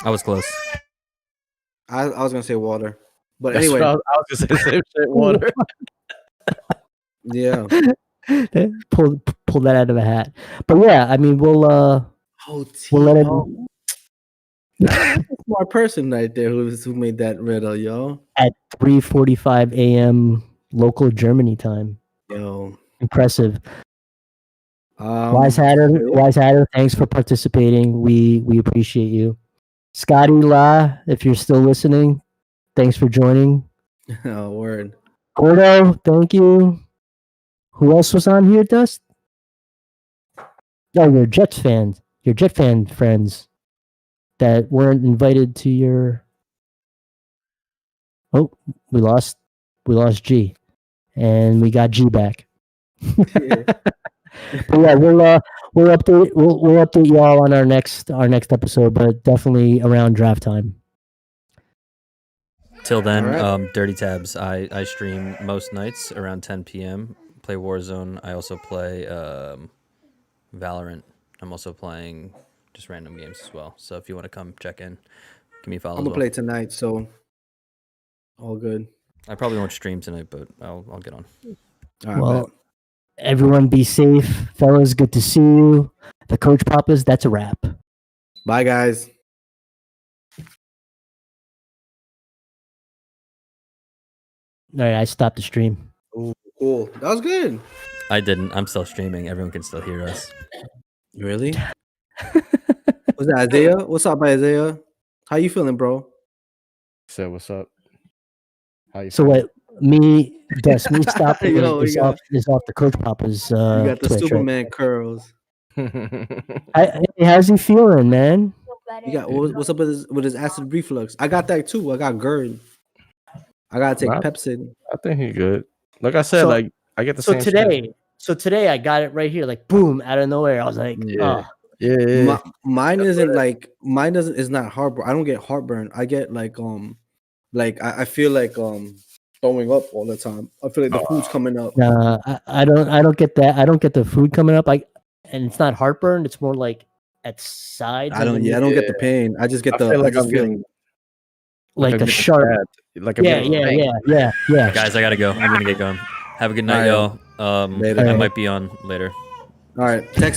S4: I was close.
S2: I was gonna say water, but
S5: That's
S2: anyway,
S5: what I was gonna say. Same shit. Water.
S2: yeah.
S1: pull that out of a hat. But yeah, I mean, we'll we'll let it
S2: Smart person right there who made that riddle, yo.
S1: at 3:45 a.m. local Germany time.
S2: Yo.
S1: Impressive.
S2: Um,
S1: Wise Hatter, thanks for participating. We appreciate you. Scotty La, if you're still listening, thanks for joining.
S2: Oh, word.
S1: Gordo, thank you. Who else was on here, Dust? Oh, your Jets fans. Your Jet fan friends that weren't invited to your. Oh, we lost G, and we got G back.
S2: Yeah.
S1: But yeah, we'll update y'all on our next episode, but definitely around draft time.
S4: Till then,
S2: Alright.
S4: Dirty Tabs. I stream most nights around 10 p.m. Play Warzone. I also play Valorant. I'm also playing just random games as well. So if you want to come check in, give me a follow.
S2: I'm
S4: as
S2: gonna
S4: well.
S2: play tonight, so all good.
S4: I probably won't stream tonight, but I'll get on.
S2: All right,
S1: Well,
S2: bet.
S1: everyone be safe, fellas. Good to see you. The Coach Papas. That's a wrap.
S2: Bye, guys.
S1: All right, I stopped the stream.
S2: Ooh, cool. That was good.
S4: I didn't. I'm still streaming. Everyone can still hear us.
S2: Really? Was that Isaiah? What's up, Isaiah? How you feeling, bro?
S5: So what's up? How you
S1: So
S5: feeling?
S1: what? Me stopping
S2: Yo,
S1: is
S2: you got-
S1: off the Coach Papa's
S2: You got the
S1: Twitch, right?
S2: Superman curls.
S1: Hey, how's he feeling, man?
S2: You got what's up with his acid reflux? I got that too. I got GERD. I gotta take
S5: Wow.
S2: Pepsid.
S5: I think he's good. Like I said,
S1: So-
S5: like I get the
S1: So
S5: same shit.
S1: today I got it right here, like boom, out of nowhere. I was like,
S5: Yeah.
S1: oh,
S5: Yeah.
S2: Mine isn't like mine doesn't is not heartburn. I don't get heartburn. I get like I feel like throwing up all the time. I feel like the food's coming up.
S1: nah, I don't get that. I don't get the food coming up. And it's not heartburn. It's more like at sides.
S2: I don't get the pain. I just get
S5: I
S2: the
S5: feel
S2: I
S5: like
S2: just
S5: I'm
S2: feel
S5: getting
S1: like
S5: I'm
S1: a
S5: getting
S1: sharp.
S5: stabbed. Like I'm
S1: Yeah,
S5: getting
S1: yeah,
S5: banged.
S1: yeah.
S4: Guys, I gotta go. I'm gonna get going. Have a good night,
S2: Alright.
S4: y'all.
S2: Later.
S4: I might be on later.
S2: all right. Text